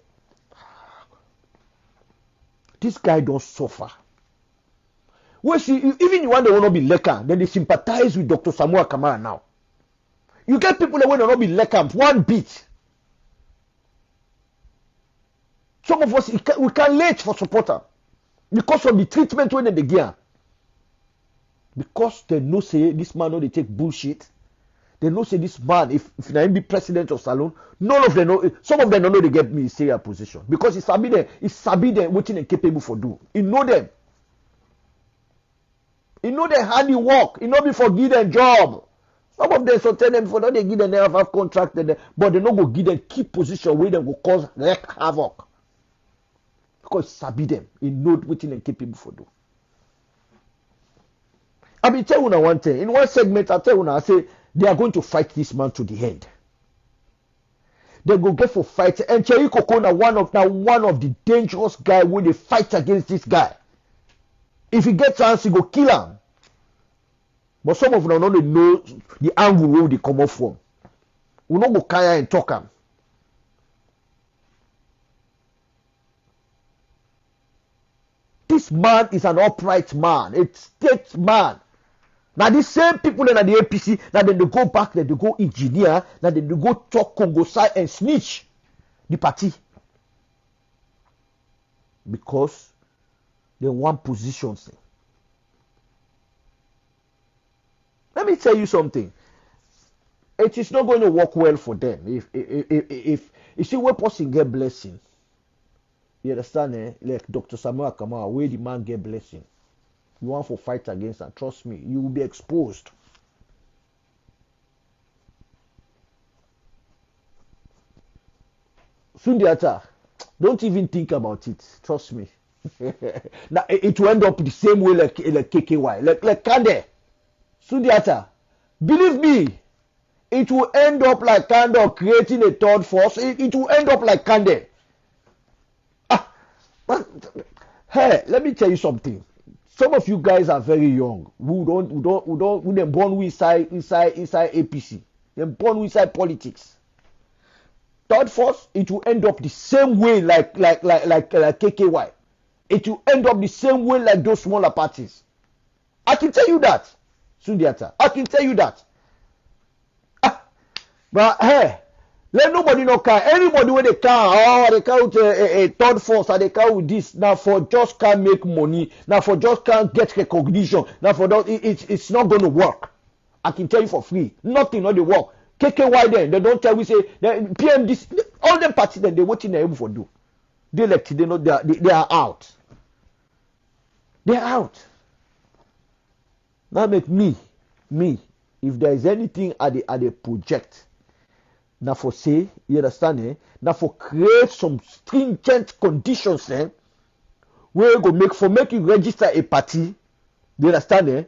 this guy don't suffer. Well, see, even when they will not be Lekam, then they sympathize with Dr. Samuel Kamau now. You get people that will not be Lekam one bit. Some of us, we can late for supporter because of the treatment when they get. Because they know say this man know they take bullshit. They know say this man, if I be president of Salon, none of them know. Some of them don't know they get me say a position because it's sabi them what they capable for do. He know them. He know their handiwork. He know before give them job. Some of them so tell them before they give them have contract, but they not go give them key position where they go cause wreak havoc. Because sabi them. He know what they capable for do. I be tell you one thing. In one segment, I tell you I say they are going to fight this man to the end. They go get for fight. And Cherry Coco now one of the dangerous guy when they fight against this guy. If he gets chance, he go kill him. But some of them don't know the angle where they come up from. We don't go kaya and talk him. This man is an upright man, a statesman. Now these same people in the APC, now then they go back, then they go engineer, now then they go talk Congo side and snitch the party. Because they want positions. Let me tell you something. It is not going to work well for them. If you see where person get blessing, you understand, like Dr. Samuel Kamara, where the man get blessing. You want to fight against and trust me, you will be exposed. Sundiata, don't even think about it. Trust me. Now it will end up the same way like KKY, like Kande. Sundiata, believe me, it will end up like kind of creating a third force. It will end up like Kande. But hey, let me tell you something. Some of you guys are very young. Who don't born inside APC. They're born inside politics. Third force, it will end up the same way like KKY. It will end up the same way like those smaller parties. I can tell you that, Sundiata. I can tell you that. But hey, let nobody know can. Anybody when they can, they can with a third force, or they can with this. Now for just can't make money. Now for just can't get recognition. Now for that, it's not going to work. I can tell you for free. Nothing, not the work. KKY then, they don't tell we say, PMD, all them parties that they're watching they're able for do. They like they know they are out. They're out. Now make me, if there is anything at the project, now for say, you understand, now for create some stringent conditions, where you go make you register a party, you understand,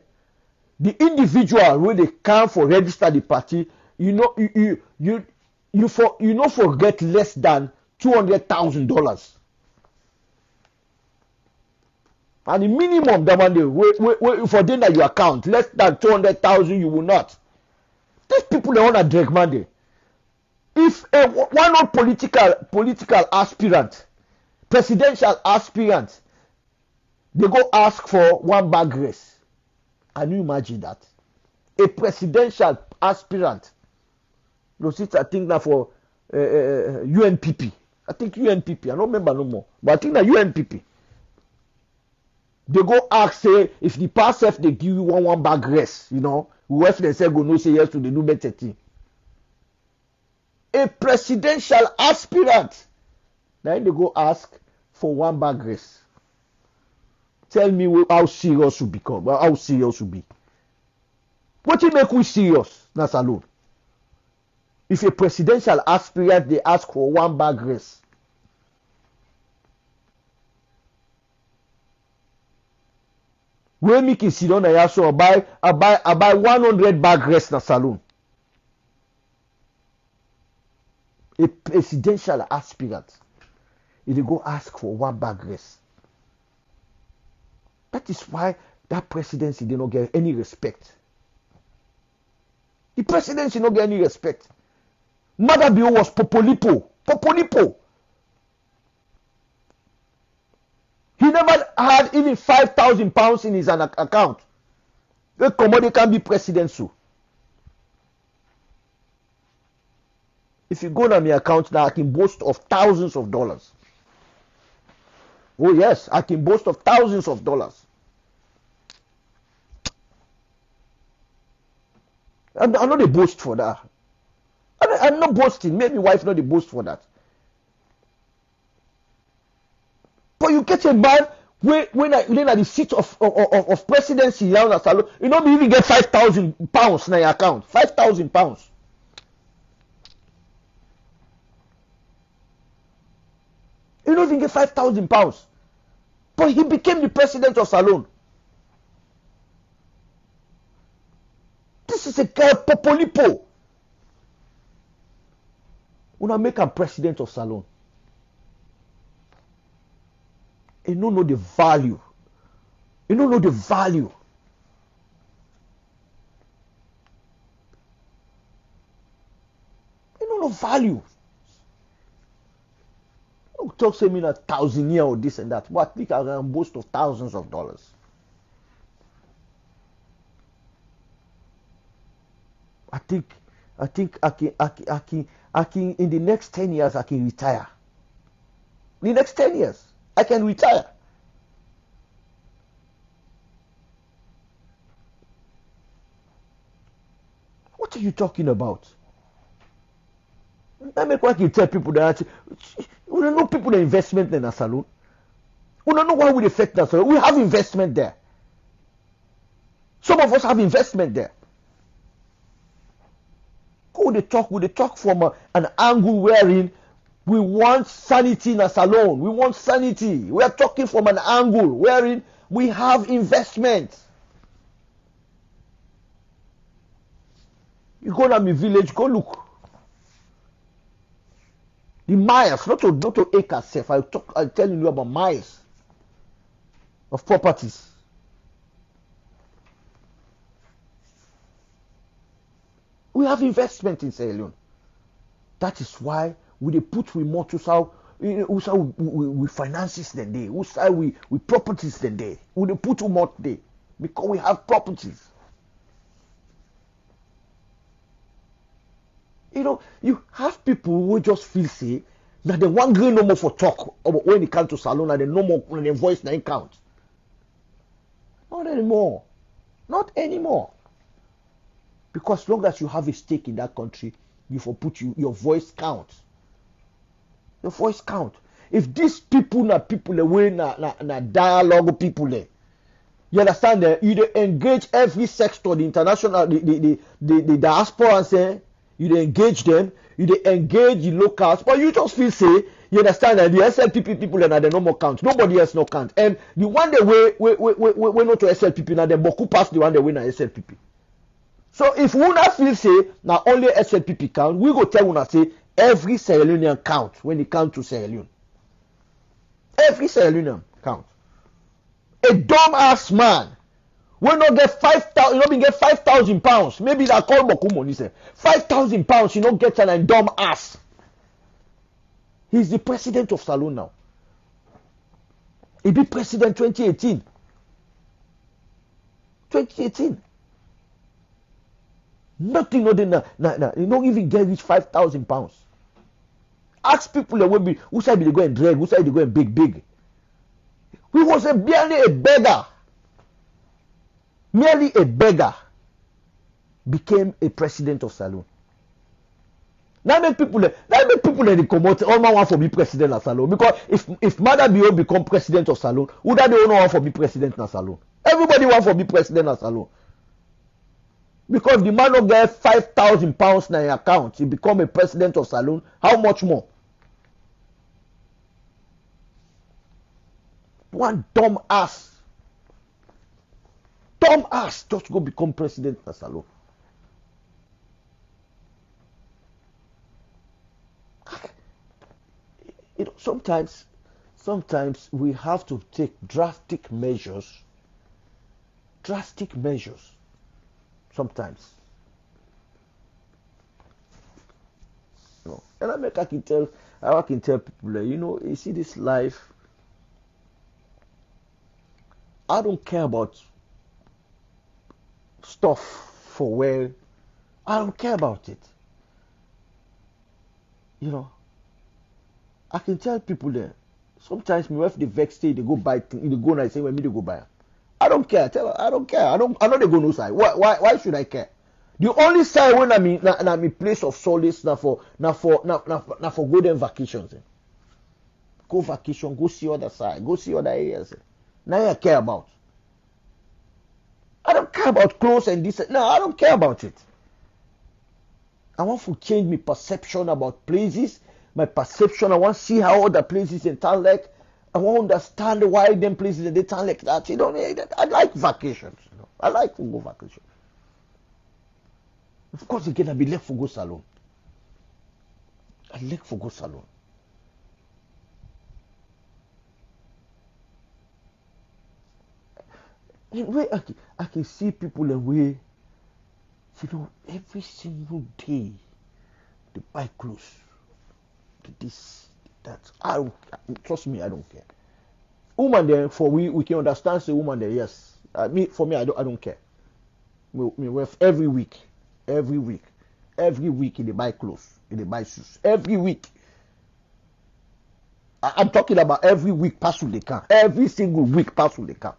the individual where they come for register the party, you forget less than $200,000. And the minimum that one day for them that you account less than 200,000 you will not. These people they want a drag money. If one not political aspirant, presidential aspirant, they go ask for one bag race. Can you imagine that? A presidential aspirant. I think now for UNPP. I think UNPP. I don't remember no more. But I think that UNPP. They go ask, say, if the pass F they give you one bag race, whoever they say go no say yes to the new better thing. A presidential aspirant. Then they go ask for one bag race. Tell me how serious you become, how serious you be. What you make we serious? That's alone. If a presidential aspirant they ask for one bag race. When me can sit down and so I buy 100 bag race na saloon. A presidential aspirant, if they go ask for one bag race. That is why that presidency did not get any respect. The presidency did not get any respect. Madabio was Popolipo. He never had even £5,000 in his account. The commodity can be president so. If you go to my account now, I can boast of thousands of dollars. Oh yes, I can boast of thousands of dollars. I'm not a boast for that. I'm not boasting. Maybe wife not a boast for that. But you get a man when I at the seat of presidency now in Salon, you know me even get £5,000 in your account. £5,000. You don't even get £5,000. But he became the president of Salon. This is a guy Popolipo. Wanna make him president of Salon. You don't know the value. You don't know the value. You don't know value. Don't talk to me in 1,000 years or this and that. But I think I can boast of thousands of dollars. I think I can in the next 10 years I can retire. The next 10 years I can retire. What are you talking about? I make what you tell people that we don't know people the investment in a salon. We don't know why we affect that. So we have investment there. Some of us have investment there. Who they talk from an angle wherein we want sanity in a salon. We want sanity. We are talking from an angle wherein we have investment. You go to my village, go look. The miles, not to acres self. I'm telling you about miles of properties. We have investment in Sierra Leone. That is why we put remote how we finances the day. We properties the day. We put remote day because we have properties. You know, you have people who just feel say that they want green no more for talk about when it comes to salon and they no more when they voice na count. Not anymore. Not anymore. Because as long as you have a stake in that country, you for put your voice count. Your voice count. If these people na people away na dialogue people there, you understand that you engage every sector, the international, the diaspora, and say you engage them, you engage the locals, but you just feel say you understand that the SLPP people are the no more count. Nobody else no count, and the one they we not to SLPP now they boku pass the one they win na SLPP. So if we not feel say now only SLPP count, we go tell una say every Sierra Leonean count when it comes to Sierra Leone. Every Sierra Leonean count. A dumb ass man will not get 5,000. You don't get £5,000. Maybe that call Boku money say £5,000. You don't get a dumb ass. He's the president of Salon now. He be president 2018. 2018. Nothing no you don't even get reach £5,000. Ask people that will be who side they go and drag, who side they go and big. He was barely a beggar. Merely a beggar became a president of Salon. Now make people that they come out all man want for be president of Salon. Because if Mother Bio become president of Salon, who that they don't want for be president of Salon? Everybody want for be president of Salon. Because the man don't get £5,000 in your account, he become a president of Salon. How much more? One dumb ass just go become president of Salon. You know, sometimes we have to take drastic measures. Sometimes. You know, and I can tell people, you know, you see this life, I don't care about stuff for where I don't care about it. You know, I can tell people there Sometimes me wife the vex say they go buy thing, they go and say when me they go buy. I don't care. Tell her I don't care. I know they go no side. Why should I care? The only side when I'm in place of solace now for golden vacations. Go vacation, go see other side, go see other areas. Now I care about. I don't care about clothes and this. No, I don't care about it. I want to change my perception about places. My perception, I want to see how other places in town like. I want to understand why them places in the town like that. You know, I like vacations. You know? I like to go vacation. Of course, again, I be left for go salon. I like for go salon. Where I can see people away, you know, every single day they buy clothes. This, that. Trust me, I don't care. Woman there, for we can understand. Say woman there, yes. For me, I don't care. We have every week in they buy clothes, in they buy shoes. Every week. I'm talking about every week. Pass through the car. Every single week, pass through the car.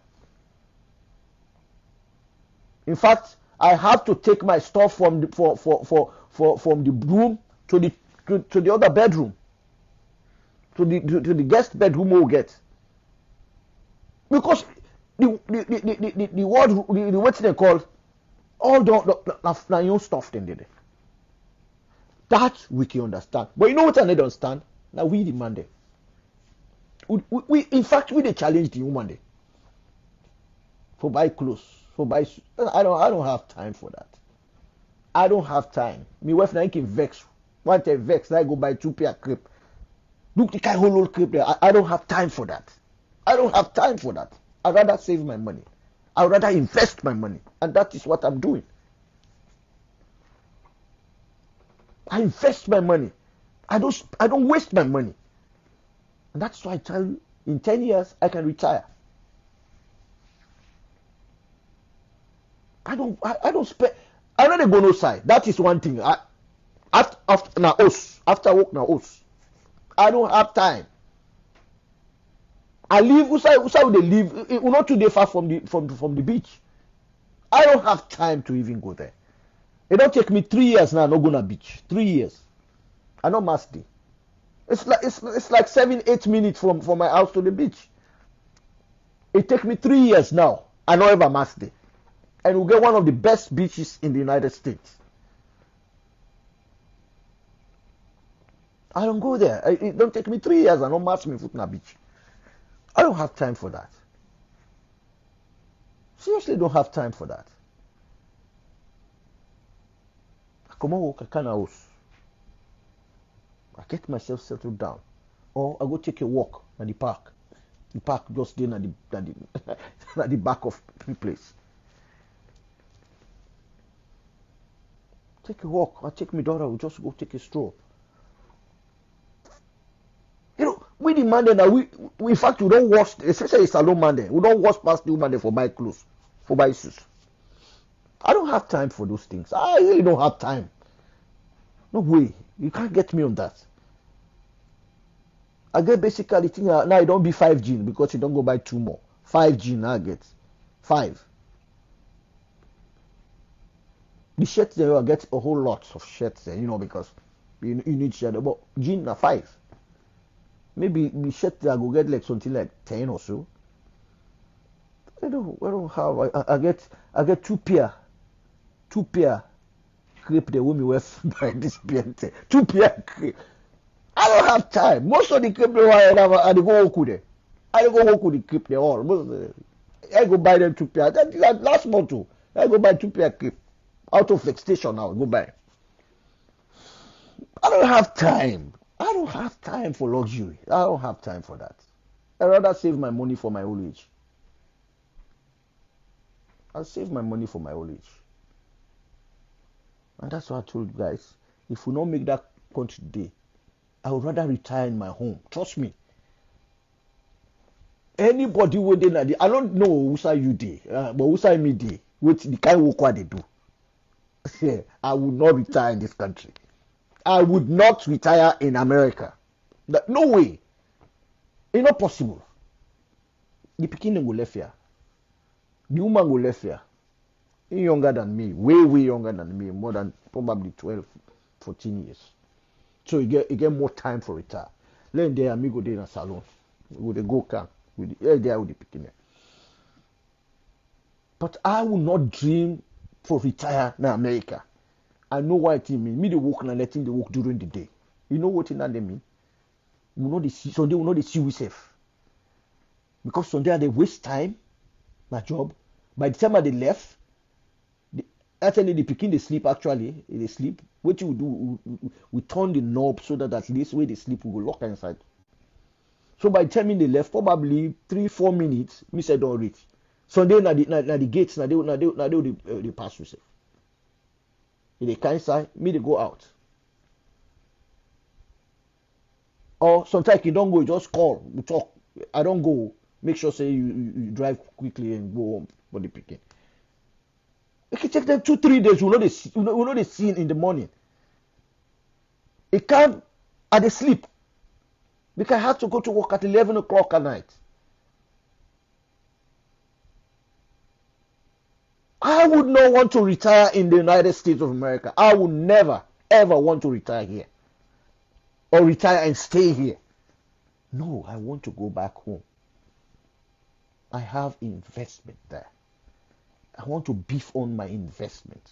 In fact, I have to take my stuff from the from the room to the other bedroom, to the guest bedroom we'll get, because the word the what they call all the your stuff then there. That we can understand, but you know what I don't understand? Now we demand it. We in fact we they challenge the woman there for buy clothes. I don't have time for that. I don't have time. My wife now can vex. One time vex, I go buy 2 pair of crepe. Look the kind whole crepe there. I don't have time for that. I don't have time for that. I'd rather save my money. I'd rather invest my money. And that is what I'm doing. I invest my money. I don't waste my money. And that's why I tell you, in 10 years I can retire. I don't spend. I rather go no side. That is one thing. After work now I don't have time. I live. Who they live? We're not too far from the beach. I don't have time to even go there. It don't take me 3 years now. Not gonna beach. 3 years. I know master. It's like 7-8 minutes from my house to the beach. It take me 3 years now. I know ever master. And we'll get one of the best beaches in the United States. I don't go there. It don't take me 3 years. I don't match me foot in a beach. I don't have time for that. Seriously, don't have time for that. I come on work, I can't house. I get myself settled down. Or I go take a walk at the park. The park just there at the back of the place. Take a walk. I take my daughter. We just go take a stroll. You know, we demand that we in fact we don't wash, especially salon man there. We don't wash past the woman there for buy clothes, for buy shoes. I don't have time for those things. I really don't have time. No way. You can't get me on that. I get basically thing now. It don't be 5G because you don't go buy 2 more. 5G now I get 5. The shirts there, I get a whole lot of shirts there, you know, because you need shirt. But jeans are 5. Maybe the shirt there I go get like something like 10 or so. I don't have. I get 2 pair crepe the women wear by this pair. 2 pair crepe. I don't have time. Most of the crepe I go work with them. I go work with the crepe there all. I go buy them 2 pair. That last month too. I go buy 2 pair crepe. Out of flex station now, go buy. I don't have time. I don't have time for luxury. I don't have time for that. I'd rather save my money for my old age. I'll save my money for my old age. And that's what I told you guys. If we don't make that country today, I would rather retire in my home. Trust me. Anybody within that, I don't know who say you day, but who say me day, with the kind of work what they do. I would not retire in this country. I would not retire in America. No way. It's not possible. The pikin go left here. The woman go left here. He's younger than me, way younger than me, more than probably 12, 14 years. So he get more time for retire. Then there, me go there in a salon. We go camp. There with the pikin. But I will not dream for retire in America. I know what it means. Me the work and letting the work during the day. You know what it mean? We know the Sunday will not see we safe. Because Sunday they waste time, my job. By the time they left, actually the pikin they sleep actually. They sleep. What you do, we turn the knob so that at least where they sleep we go lock inside. So by the time they left, probably 3-4 minutes, me said don't reach. Sunday na the gates na they pass yourself. If they can't inside, me they go out. Or sometimes you don't go, you just call, we talk. I don't go. Make sure say you drive quickly and go home for the picking. It can take them 2-3 days. We know they see in the morning. It can't at the sleep. Because I have to go to work at 11 o'clock at night. I would not want to retire in the United States of America. I would never, ever want to retire here. Or retire and stay here. No, I want to go back home. I have investment there. I want to beef on my investment.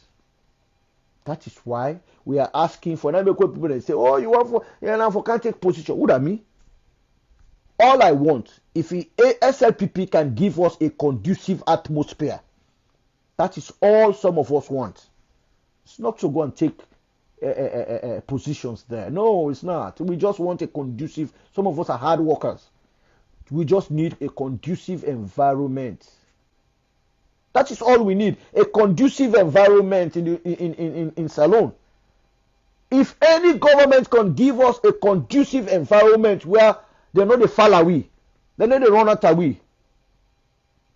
That is why we are asking for people that say, oh, you want for can't take position. What I mean? All I want, if SLPP can give us a conducive atmosphere, that is all some of us want. It's not to go and take positions there. No, it's not. We just want a conducive. Some of us are hard workers. We just need a conducive environment. That is all we need. A conducive environment in Salon. If any government can give us a conducive environment where they know they fall away, they know they run out away,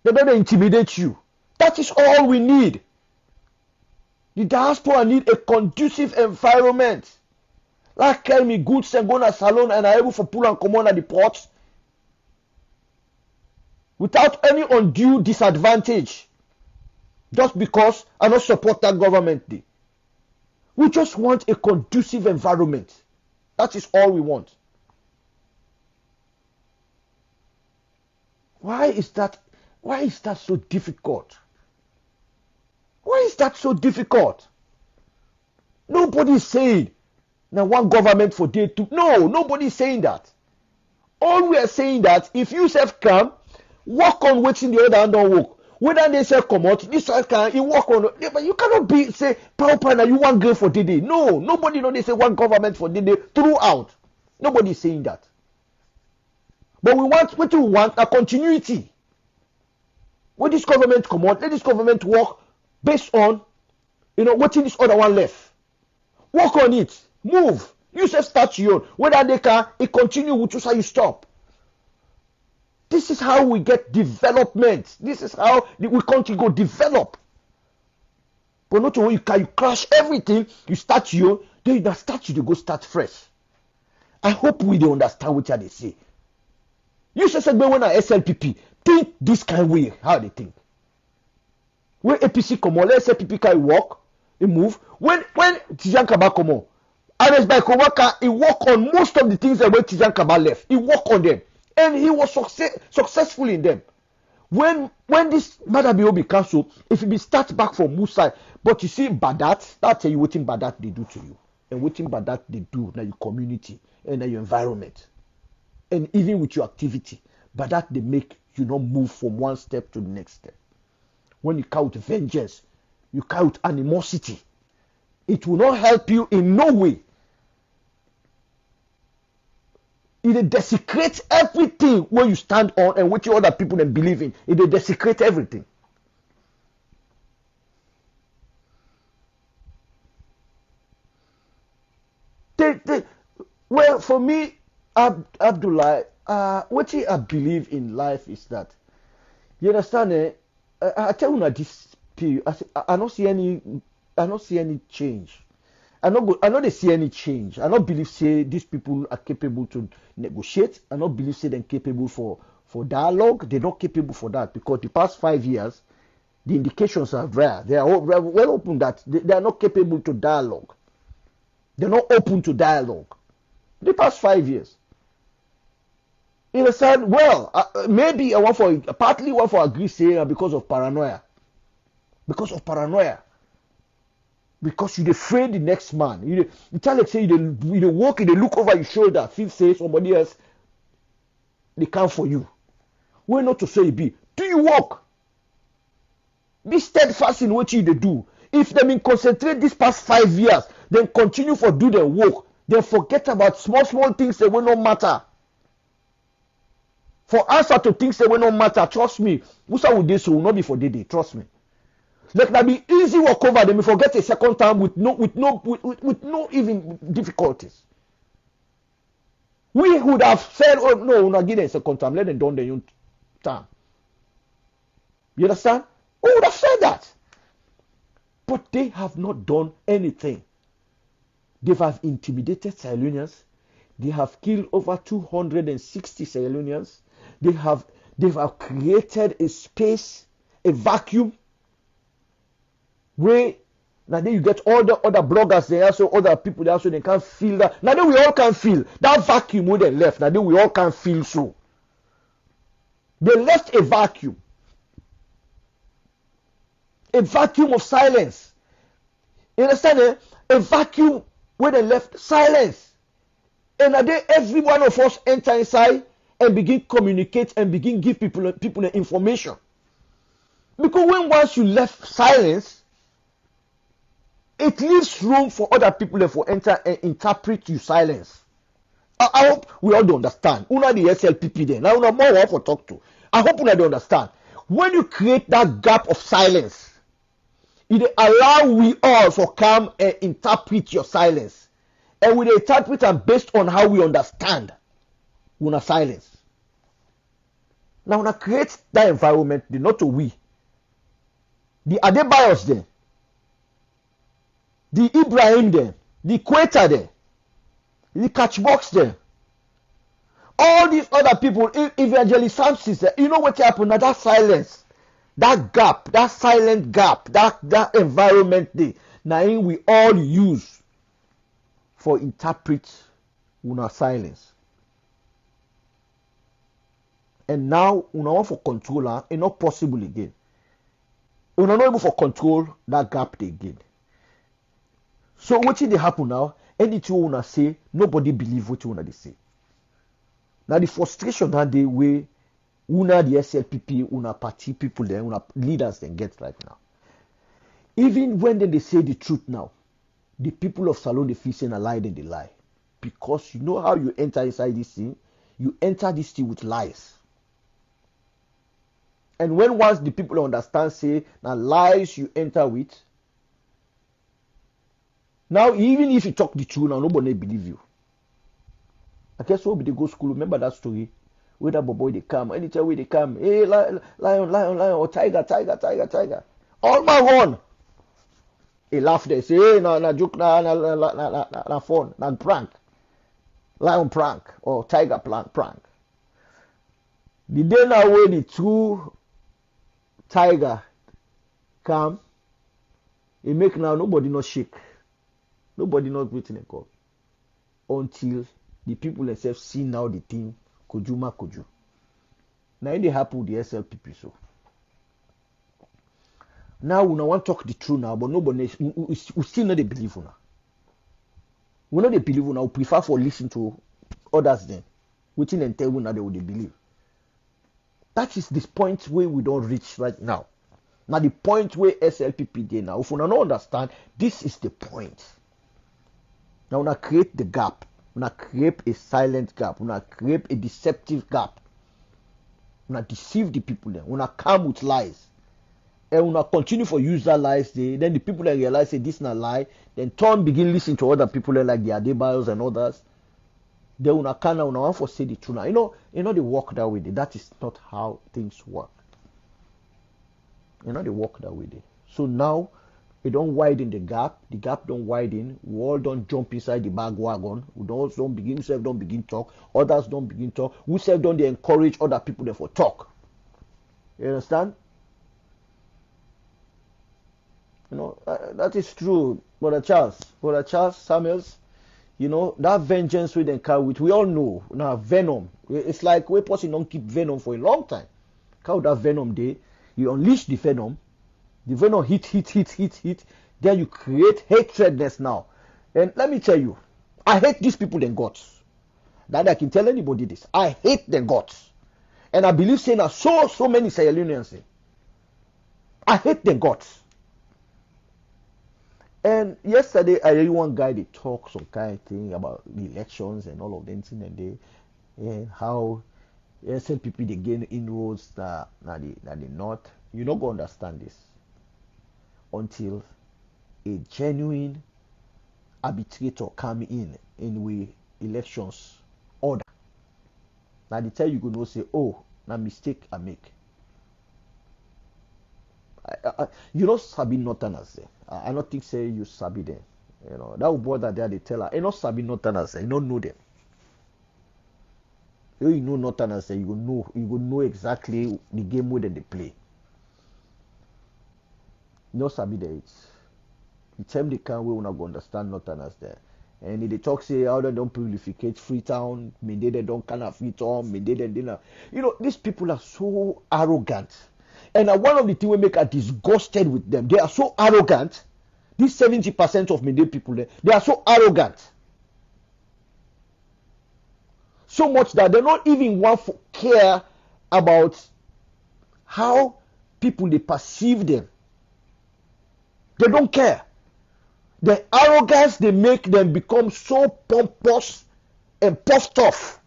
they know they intimidate you. That is all we need. The diaspora need a conducive environment. Like tell me goods and go to Salon and are able to pull and come on at the ports without any undue disadvantage. Just because I don't support that government day. We just want a conducive environment. That is all we want. Why is that so difficult? Why is that so difficult? Nobody is saying now one government for day two. No, nobody is saying that. All we are saying that if you self come, work on waiting the other hand don't work. Whether they say come out, this one can you work on, but you cannot be say power now you want girl for day. No, nobody know they say one government for day throughout. Nobody is saying that. But we want what we want a continuity. When this government come out, let this government work based on what this other one left. Work on it. Move. You say start your own. Whether they can it continue with you say you stop. This is how we get development. This is how we country go develop. But not when you crash everything, you start your own, then you start you to go start fresh. I hope we don't understand what they say. You say when I SLPP, think this kind of way, how they think. When APC come on, let SLPP can walk, he move. When Tijan Kaba come on, Anes by Kowaka, he work on most of the things that when Tijan Kaba left. He work on them. And he was successful in them. When this matter be cancelled, if he be start back from Musa, but you see Badat, that's you what Badat they do to you. And what Badat they do in your community and in your environment. And even with your activity, Badat they make you not move from one step to the next step. When you count vengeance, you count animosity. It will not help you in no way. It desecrates everything when you stand on and what you other people then believe in. It desecrates everything. Well, for me, Abdullah, what I believe in life is that, you understand? I tell you that this period, I don't see any change. I know they see any change. I don't believe say these people are capable to negotiate. I don't believe say they're capable for dialogue. They're not capable for that because the past 5 years, the indications are rare. They are well open that they are not capable to dialogue. They're not open to dialogue. The past 5 years. You understand? Well, maybe partly want for agree saying because of paranoia. Because of paranoia. Because you're afraid the next man. You tell like say you walk, you look over your shoulder, feel say somebody else they come for you. Where not to say it be? Do you walk? Be steadfast in what you do. If they been concentrate this past 5 years, then continue for do their work. Then forget about small things that will not matter. For answer to things that will not matter, trust me. Who's would this will not be for day. Trust me. Let that be easy walk over them. Forget a second time with no even difficulties. We would have said, oh no, not give them a second time. Let them done their own time. You understand? We would have said that. But they have not done anything. They have intimidated Sierra Leoneans. They have killed over 260 Sierra Leoneans. They have created a space, a vacuum, where now then you get all the other bloggers there, also other people there, so they can feel that. Now then we all can feel that vacuum where they left. Now then we all can feel so. They left a vacuum. A vacuum of silence. You understand? A vacuum where they left silence. And then every one of us enter inside and begin communicate and begin give people the information. Because when once you left silence, it leaves room for other people to enter and interpret your silence. I hope we all understand. Una the SLPP there. Now una more for talk to. I hope una understand. When you create that gap of silence, it allow we all for come and interpret your silence. And we interpret and based on how we understand una silence. Now una create that environment, not to we. The Adebayos there, the Ibrahim there, the Queta there, the Catchbox there, all these other people, Evangelist Samson there, you know what happened? Now that silence, that gap, that silent gap, that environment there, now we all use for interpret una silence. And now una want for controller, it's not possible again. Una not able for control that gap they again. So what did they happen now? Anything you wanna say, nobody believe what you wanna say. Now the frustration that they way una the SLPP, una party people there, una leaders they get right now. Even when they say the truth now, the people of Salon they feel saying a lie, then they lie. Because you know how you enter inside this thing, you enter this thing with lies. And when once the people understand, say, now lies you enter with, now even if you talk the truth, now nobody believe you. I guess when they go school, remember that story? Where that boy they come, anytime where they come, hey, lion, or tiger. All my one. He laugh there, say, hey, na joke, na fun, na prank. Lion prank, or tiger prank. The day now where the true tiger come, it make now nobody not shake. Nobody not waiting a call. Until the people themselves see now the thing, koju. Now it happen with the SLPP so. Now we don't want to talk the truth now, but nobody we still not they believe now. We not they believe now, we prefer for listen to others then. Waiting and tell you now they would believe. That is this point where we don't reach right now. Now the point where SLPP did now, if we don't understand, this is the point. Now we create the gap. We create a silent gap. We create a deceptive gap. We deceive the people then. We come with lies. And we continue for use that lies. Then the people that realize say this is not lie. Then turn begin listening to other people like the Adebayos and others. Then we want for say the truth now. You know they work that way. That is not how things work. They work that way. So now It don't widen the gap don't widen. We all don't jump inside the bandwagon. We don't begin, self don't begin talk. Others don't begin talk. We self don't they encourage other people there for talk. You understand? You know, that is true, Brother Charles Samuels. You know, that vengeance we then carry with, we all know now venom. It's like we person don't keep venom for a long time. How that venom day, you unleash the venom hit, then you create hatredness now. And let me tell you, I hate these people than guts. That I can tell anybody this. I hate them guts. And I believe saying that so many Sierra Leoneans say. I hate them guts. And yesterday, I really one guy that talk some kind of thing about the elections and all of them thing and how some people they gain inroads that they not. You're not going to understand this until a genuine arbitrator come in with elections order. Now the time you go know say, oh, na mistake I make. You know sabi northerners there. I don't think say you sabi them. You know that boy that they tell her, I not sabi northerners there. You don't know them. You know northerners there. You go know exactly the game where they play. No sabi there. The time they can we will go understand northerners there. And they talk say how they don't prolificate Freetown, maybe they don't kind of Freetown, maybe they dinner. You know these people are so arrogant. And one of the things we make us disgusted with them. They are so arrogant. These 70% of Mende people, they are so arrogant. So much that they don't even want to care about how people they perceive them. They don't care. The arrogance they make them become so pompous and puffed off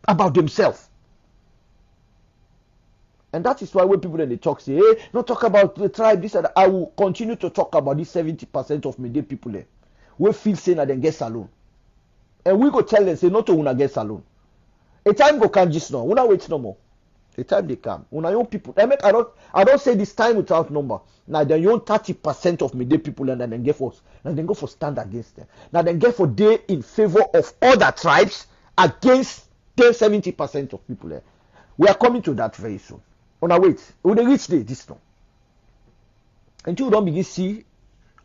about themselves. And that is why when people then they talk say, hey, don't talk about the tribe, this and that. I will continue to talk about these 70% of Mende people there. We feel saying that they get salon. And we go tell them, say, not to una get salon. A time go come just now. Una wait no more. A time they come. Una young people. I don't say this time without number. Now they own 30% of Mende people and then get for and then go for stand against them. Now then get for day in favor of other tribes against the 70% of people there. We are coming to that very soon. On our wait, we will reach there this time. Until you don't begin see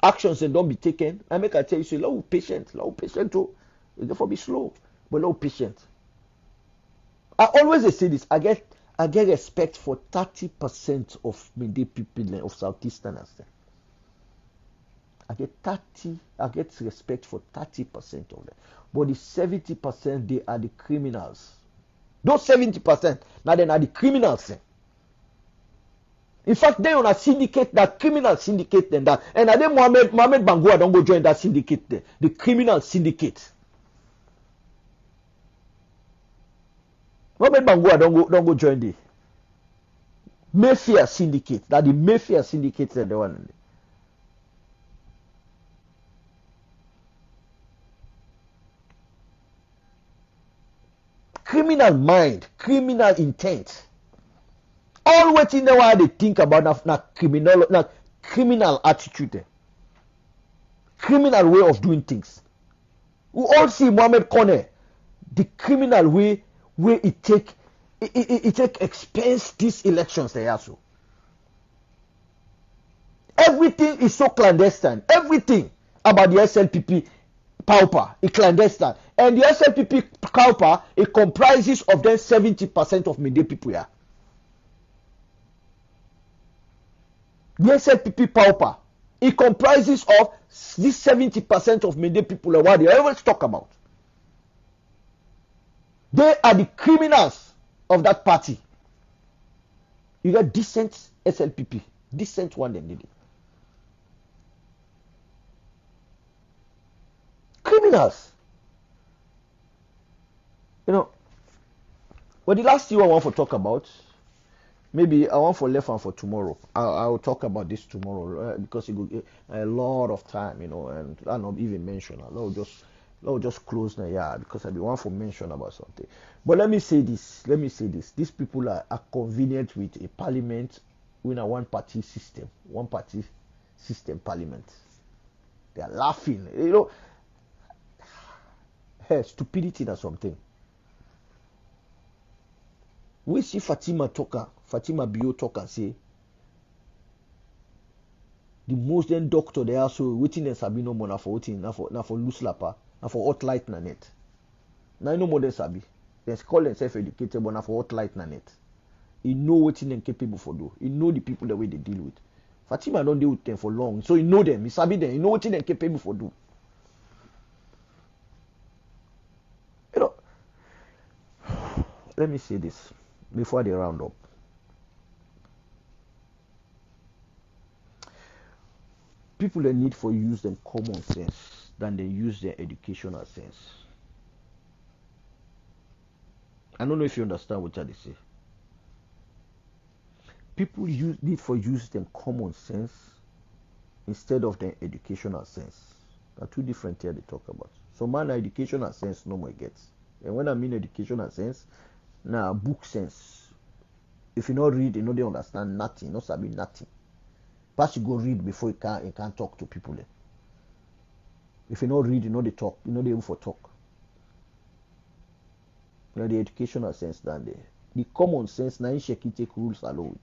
actions and don't be taken, I make I tell you, say, low patient too. You therefore be slow, but low patient. I always say this. I get respect for 30% of Mende people of Southeasterners. I get respect for 30% of them. But the 70%, they are the criminals. Those 70%, now they are the criminals. In fact, they on a syndicate, that criminal syndicate, and that. And I think Mohamed Bangura don't go join that syndicate there. The criminal syndicate. Mohamed Bangura don't go join the Mayfair syndicate. That the Mayfair syndicate is the one. Criminal mind, criminal intent. All what in the way they think about na criminal attitude, criminal way of doing things. We all see Mohamed Kone, the criminal way where it take expense these elections they also. Everything is so clandestine. Everything about the SLPP pauper is clandestine, and the SLPP pauper it comprises of them 70% of Mende people here. The SLPP pauper, it comprises of this 70% of Mende people what they always talk about. They are the criminals of that party. You got decent SLPP, decent one they need. Criminals. You know, well, the last thing I want to talk about, maybe I want for left and for tomorrow. I'll talk about this tomorrow because it will get a lot of time, you know, and I'll not even mention. I'll just close now, yeah, because I be want to mention about something. But let me say this. These people are convenient with a parliament with a one party system parliament. They are laughing. You know, hey, stupidity or something. We see Fatima Bio talk and say, the most then doctor they are so waiting and sabi no more na for waiting na for loose lapper na for hot light na net. Now no more than sabi. They call themselves educated but na for hot light na net. He know what them capable for do. He know the people the way they deal with. Fatima don't deal with them for long, so he know them. He sabi them. He know what them capable for do. You know, let me say this before they round up. People that need for use them common sense than they use their educational sense. I don't know if you understand what I say. People need for use them common sense instead of their educational sense. There are two different things they talk about. So man, educational sense no more gets. And when I mean educational sense, now book sense. If you not read, you know they understand nothing, not sabi nothing. First you go read before you can talk to people. If you not read, you know they talk, you know they able for talk. You know the educational sense than the common sense now in shaking take rules alone.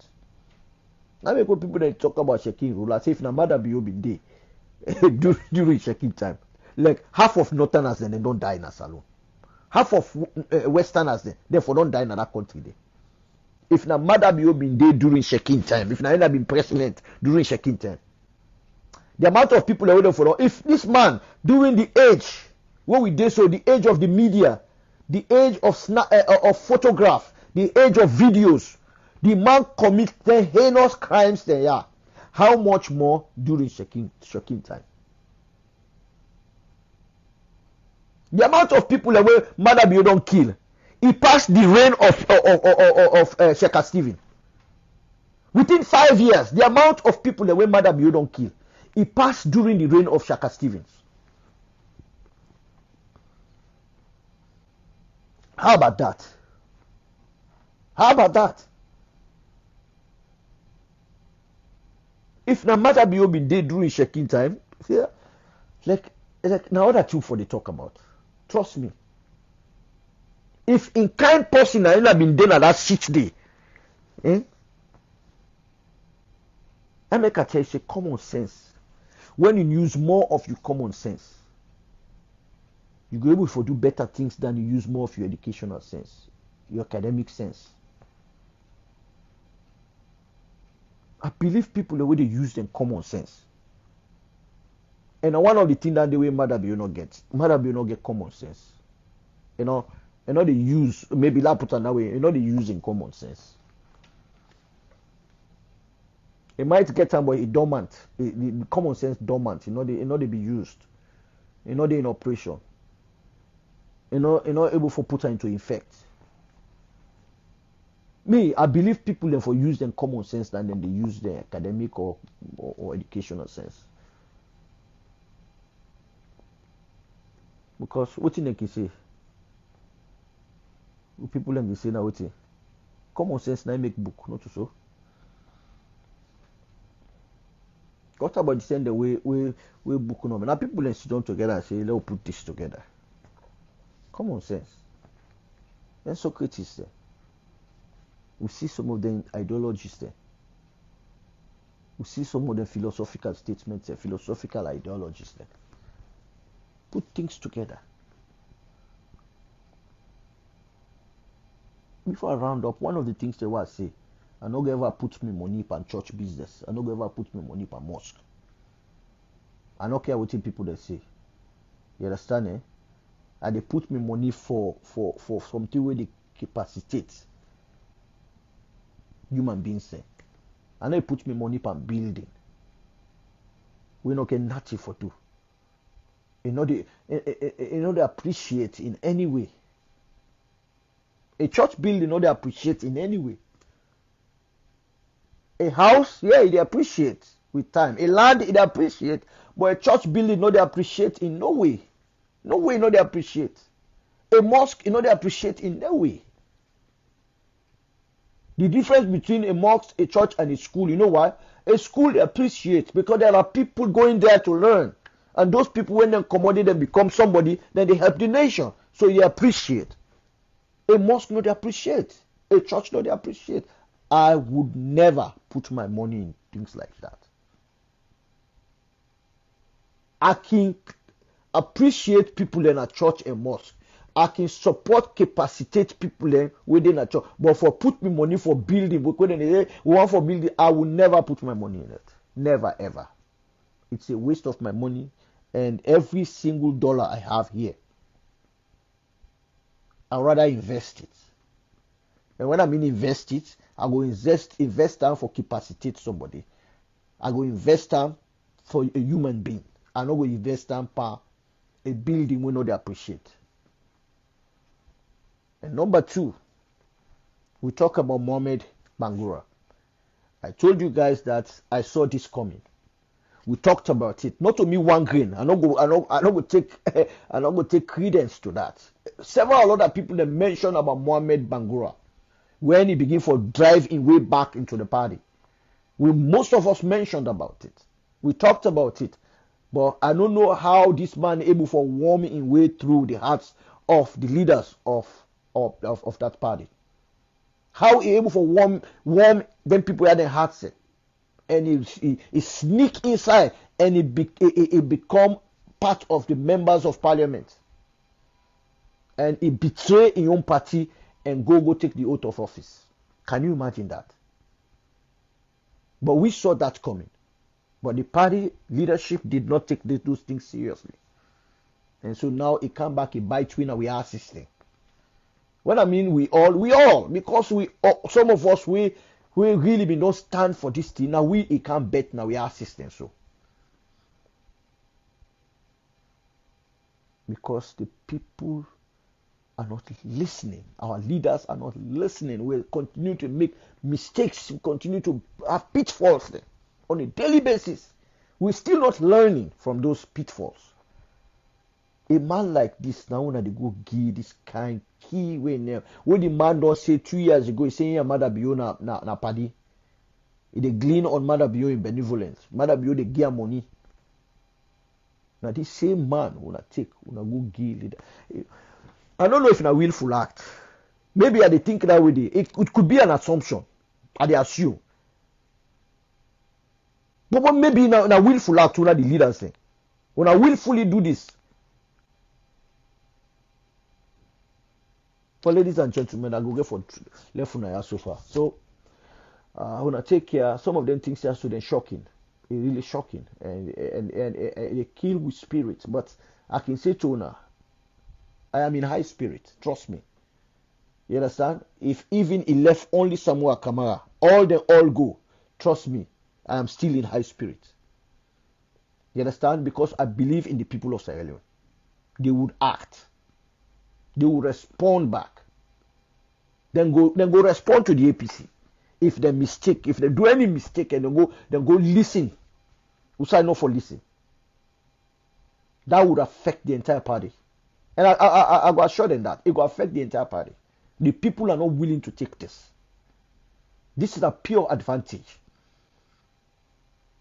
Now we go people that talk about shaking rule. I say if na mother be day during shaking time. Like half of Northerners then they don't die in a salon. Half of Westerners then therefore don't die in that country there. If na mother be been there during shaking time, if na end been president during shaking time, the amount of people are waiting for. If this man during the age what we did, so the age of the media, the age of photograph, the age of videos, the man commits the heinous crimes there are. How much more during shaking time? The amount of people that were mother be don't kill. He passed the reign of Sheikh Stephen. Within 5 years, the amount of people that were murdered you don't kill, he passed during the reign of Sheikh Stephen. How about that? How about that? If na matter be been there during shaking time, see, like now other two for the talk about. Trust me. If in kind person I have been there at that 6 day, I make a tell you common sense. When you use more of your common sense, you go able to do better things than you use more of your educational sense, your academic sense. I believe people the way they use them common sense. And one of the things that the way mother be not get common sense. You know they use maybe that put on that way. You know they using common sense. It might get time, but it dormant. The common sense dormant. They be used. They in operation. Able for put into effect. Me, I believe people therefore use them common sense than then they use their academic or educational sense. Because what they can say, people can say now what common sense now make book, not so. What about the same the way book no? Now people then sit down together and say, let's put this together. Common sense. Then Socrates there. We see some of the ideologies there. We see some of the philosophical statements and philosophical ideologies there. Put things together. Before I round up, one of the things they will say, I no go ever put me money on church business. I no go ever put me money on mosque. I don't care what people they say. You understand, eh? And they put me money for something where they capacitate human beings. And they put me money on building. We not get nothing for do. They appreciate in any way. A church building, they appreciate in any way. A house, yeah, they appreciate with time. A land, they appreciate. But a church building, they appreciate in no way. No way, they appreciate. A mosque, they appreciate in no way. The difference between a mosque, a church, and a school, you know why? A school appreciates because there are people going there to learn. And those people, when they accommodate and become somebody, then they help the nation. So they appreciate. A mosque, no, they appreciate. A church, no, they appreciate. I would never put my money in things like that. I can appreciate people in a church and mosque. I can support, capacitate people within a church. But for put me money for building, one for building, I will never put my money in it. Never, ever. It's a waste of my money. And every single dollar I have here, I'd rather invest it. And when I mean invest it, I go invest time for capacitate somebody. I go invest time for a human being. I not go invest time for a building we know they appreciate. And number two, we talk about Mohamed Bangura. I told you guys that I saw this coming. We talked about it. Not to me one grain. I not go take credence to that. Several other people that mentioned about Mohamed Bangura when he began for drive in way back into the party. Most of us mentioned about it. We talked about it. But I don't know how this man able for warm in way through the hearts of the leaders of that party. How he able for warm when people had their hearts set. And he sneak inside and he become part of the members of parliament. And he betray his own party and go take the oath of office. Can you imagine that? But we saw that coming. But the party leadership did not take those things seriously. And so now he come back, he bite twin and we are assisting. When I mean we all, because some of us, we really be not stand for this thing. Now he can't bet, now we are assisting. So. Because the people are not listening. Our leaders are not listening. We continue to make mistakes. We continue to have pitfalls there. On a daily basis, we're still not learning from those pitfalls. A man like this now, when they go give this kind key way now, when the man don't say 2 years ago, he's saying Mother Bio na paddy. They glean on Mother Bio in benevolence. Mother Bio they give money. Now this same man wanna go give leader. I don't know if it's a willful act. Maybe I they think that way. It could be an assumption. I they assume. But maybe in a willful act, the leaders say, when I willfully do this. But ladies and gentlemen, I go get for left on so far. So when I take care, some of them things are so then shocking. It's really shocking. And they kill with spirit. But I can say to Una, I am in high spirit. Trust me. You understand? If even he left only Samuel Kamara, all go. Trust me. I am still in high spirit. You understand? Because I believe in the people of Sierra Leone. They would act. They will respond back. Then go respond to the APC. If they do any mistake and then go listen. We sign up for listen. That would affect the entire party. And I go assure them that it will affect the entire party. The people are not willing to take this. This is a pure advantage.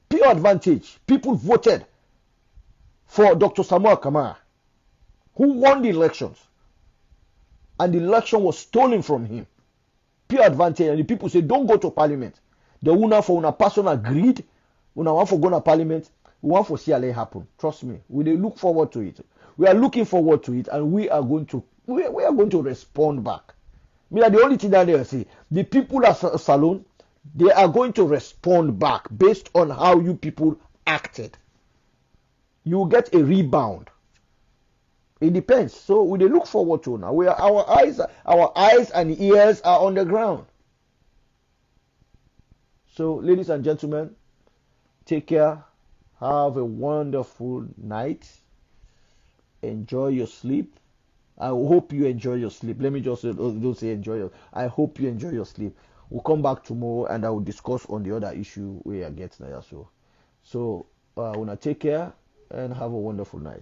Pure advantage. People voted for Dr. Samuel Kamara, who won the elections. And the election was stolen from him. Pure advantage. And the people say, don't go to parliament. The owner for una person agreed. Una want for go to parliament. We want for CLA happen. Trust me. We look forward to it. We are looking forward to it, and we are going to respond back. Me are the only thing that they say. The people at Salon, they are going to respond back based on how you people acted. You will get a rebound. It depends. So we look forward to now. Our eyes and ears are on the ground. So, ladies and gentlemen, take care. Have a wonderful night. Enjoy your sleep. I hope you enjoy your sleep. Let me just don't say enjoy your. I hope you enjoy your sleep. We'll come back tomorrow and I will discuss on the other issue we are getting now. So, wanna take care and have a wonderful night.